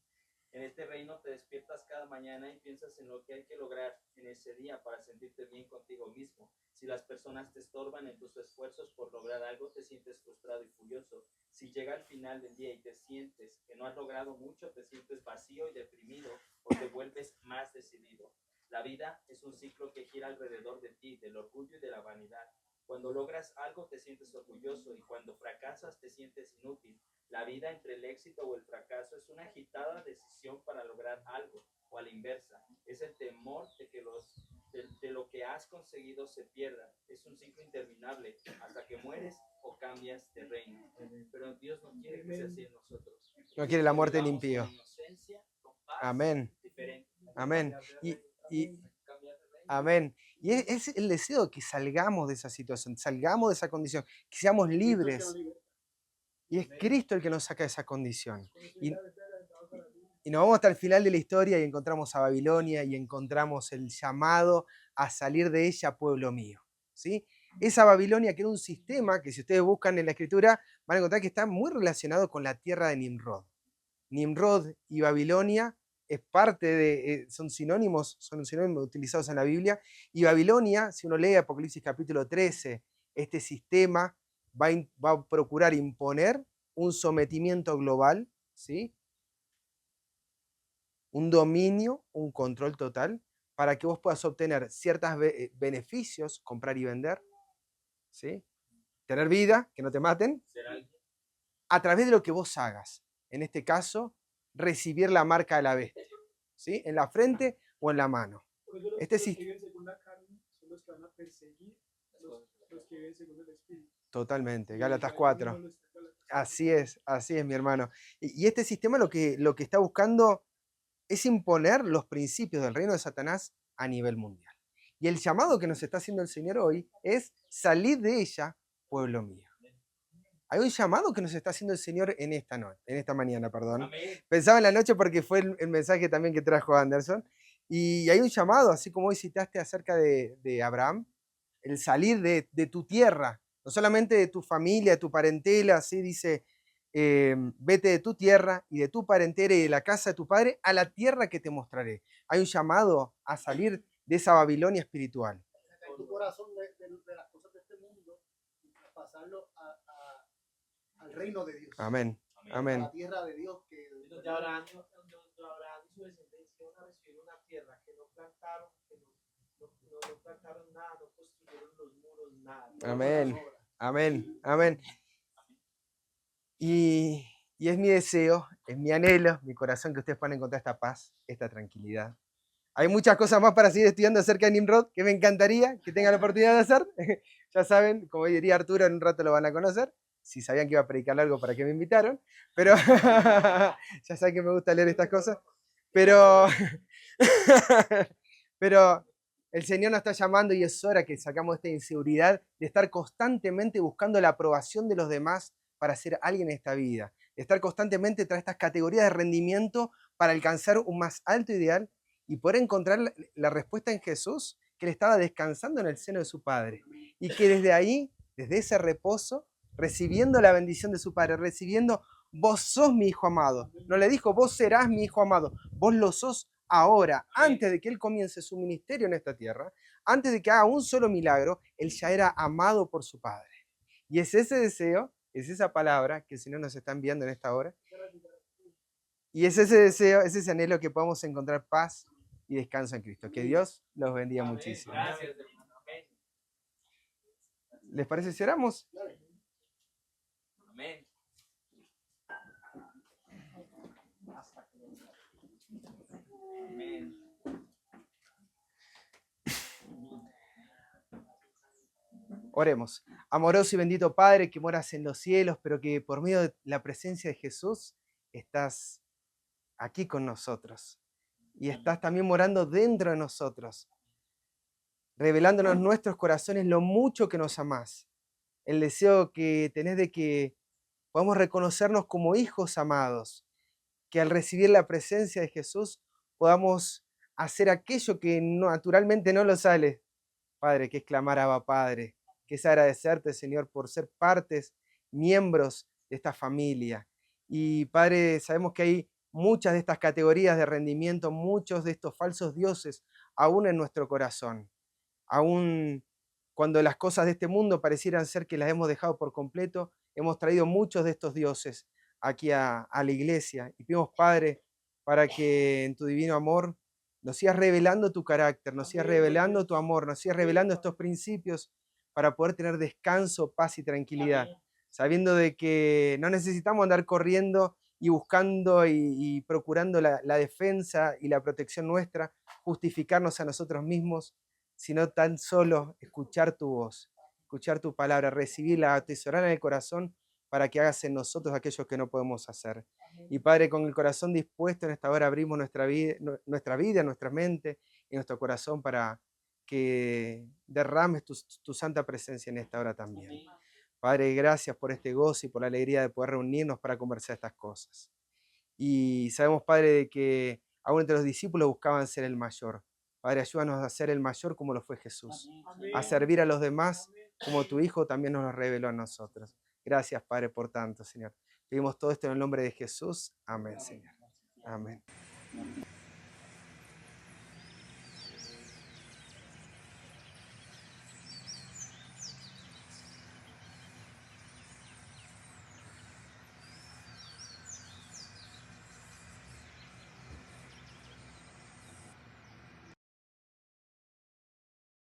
En este reino te despiertas cada mañana y piensas en lo que hay que lograr en ese día para sentirte bien contigo mismo. Si las personas te estorban en tus esfuerzos por lograr algo, te sientes frustrado y furioso. Si llega el final del día y te sientes que no has logrado mucho, te sientes vacío y deprimido o te vuelves más decidido. La vida es un ciclo que gira alrededor de ti, del orgullo y de la vanidad. Cuando logras algo te sientes orgulloso y cuando fracasas te sientes inútil. La vida entre el éxito o el fracaso es una agitada decisión para lograr algo, o a la inversa. Es el temor de que de lo que has conseguido se pierda. Es un ciclo interminable hasta que mueres o cambias de reino. Pero Dios no quiere que sea así en nosotros. No quiere la muerte del Vivamos impío. con inocencia, con paz, Amén. diferente. Amén. Y Cambiar de reino. amén. Y es el deseo que salgamos de esa situación, salgamos de esa condición, que seamos libres. Y es Cristo el que nos saca de esa condición. Y nos vamos hasta el final de la historia y encontramos a Babilonia y encontramos el llamado a salir de ella, pueblo mío. ¿Sí? Esa Babilonia que era un sistema que si ustedes buscan en la escritura van a encontrar que está muy relacionado con la tierra de Nimrod. Nimrod y Babilonia es parte de, son sinónimos utilizados en la Biblia. Y Babilonia, si uno lee Apocalipsis capítulo 13, este sistema va a procurar imponer un sometimiento global, ¿sí? Un dominio, un control total, para que vos puedas obtener ciertos beneficios, comprar y vender, ¿sí? Tener vida, que no te maten, Ser alguien. a través de lo que vos hagas. En este caso, recibir la marca de la bestia, ¿sí? En la frente o en la mano. Por eso los, Este los sí. que viven según la carne son los que van a perseguir los que viven según el Espíritu. Totalmente, Y Gálatas ahí 4. mismo lo está Gálatas 4. Así es, mi hermano. Y este sistema lo que está buscando es imponer los principios del reino de Satanás a nivel mundial. Y el llamado que nos está haciendo el Señor hoy es salir de ella, pueblo mío. Hay un llamado que nos está haciendo el Señor en esta mañana, perdón. Amén. Pensaba en la noche porque fue el mensaje también que trajo Anderson. Y hay un llamado, así como hoy citaste acerca de Abraham, el salir de tu tierra, no solamente de tu familia, de tu parentela, así dice, vete de tu tierra y de tu parentela y de la casa de tu padre a la tierra que te mostraré. Hay un llamado a salir de esa Babilonia espiritual. Sacar tu corazón de las cosas de este mundo y pasarlo al reino de Dios. Amén. A Amén. la tierra de Dios que Donde Abraham y su descendencia van a recibir una tierra que no plantaron, que no plantaron nada, no construyeron los muros, nada. Amén. Amén. Amén. Y es mi deseo, es mi anhelo, mi corazón que ustedes puedan encontrar esta paz, esta tranquilidad. Hay muchas cosas más para seguir estudiando acerca de Nimrod que me encantaría que tengan la oportunidad de hacer. Ya saben, como diría Arturo, en un rato lo van a conocer. Si sabían que iba a predicar algo, ¿para qué me invitaron? Pero ya saben que me gusta leer estas cosas. Pero el Señor nos está llamando y es hora que sacamos esta inseguridad de estar constantemente buscando la aprobación de los demás para ser alguien en esta vida. De estar constantemente tras estas categorías de rendimiento para alcanzar un más alto ideal y poder encontrar la respuesta en Jesús, que él estaba descansando en el seno de su Padre. Y que desde ahí, desde ese reposo, recibiendo la bendición de su Padre, recibiendo, vos sos mi hijo amado. No le dijo, vos serás mi hijo amado, vos lo sos ahora, antes de que Él comience su ministerio en esta tierra, antes de que haga un solo milagro, Él ya era amado por su Padre. Y es ese deseo, es esa palabra que el Señor nos está enviando en esta hora. Y es ese deseo, es ese anhelo que podamos encontrar paz y descanso en Cristo. Que Dios los bendiga muchísimo. Gracias, hermano. Amén. ¿Les parece si oramos? Amén. Amén. Oremos. Amoroso y bendito Padre que moras en los cielos, pero que por medio de la presencia de Jesús estás aquí con nosotros. Y estás también morando dentro de nosotros, revelándonos nuestros corazones lo mucho que nos amás. El deseo que tenés de que podamos reconocernos como hijos amados, que al recibir la presencia de Jesús podamos hacer aquello que naturalmente no lo sale, Padre, que es clamar a Abba Padre, que es agradecerte, Señor, por ser partes, miembros de esta familia. Y Padre, sabemos que hay muchas de estas categorías de rendimiento, muchos de estos falsos dioses aún en nuestro corazón. Aún cuando las cosas de este mundo parecieran ser que las hemos dejado por completo, hemos traído muchos de estos dioses aquí a la iglesia. Y pedimos, Padre, para que en tu divino amor nos sigas revelando tu carácter, nos sigas revelando tu amor, nos sigas revelando estos principios para poder tener descanso, paz y tranquilidad, sabiendo de que no necesitamos andar corriendo y buscando y procurando la defensa y la protección nuestra, justificarnos a nosotros mismos, sino tan solo escuchar tu voz, escuchar tu palabra, recibirla, atesorarla en el corazón para que hagas en nosotros aquellos que no podemos hacer. Y Padre, con el corazón dispuesto en esta hora abrimos nuestra vida, nuestra mente y nuestro corazón para que derrames tu santa presencia en esta hora también. Padre, gracias por este gozo y por la alegría de poder reunirnos para conversar estas cosas. Y sabemos, Padre, de que aún entre los discípulos buscaban ser el mayor. Padre, ayúdanos a ser el mayor como lo fue Jesús, a servir a los demás como tu Hijo también nos lo reveló a nosotros. Gracias, Padre, por tanto, Señor. Pedimos todo esto en el nombre de Jesús. Amén, Señor. Amén.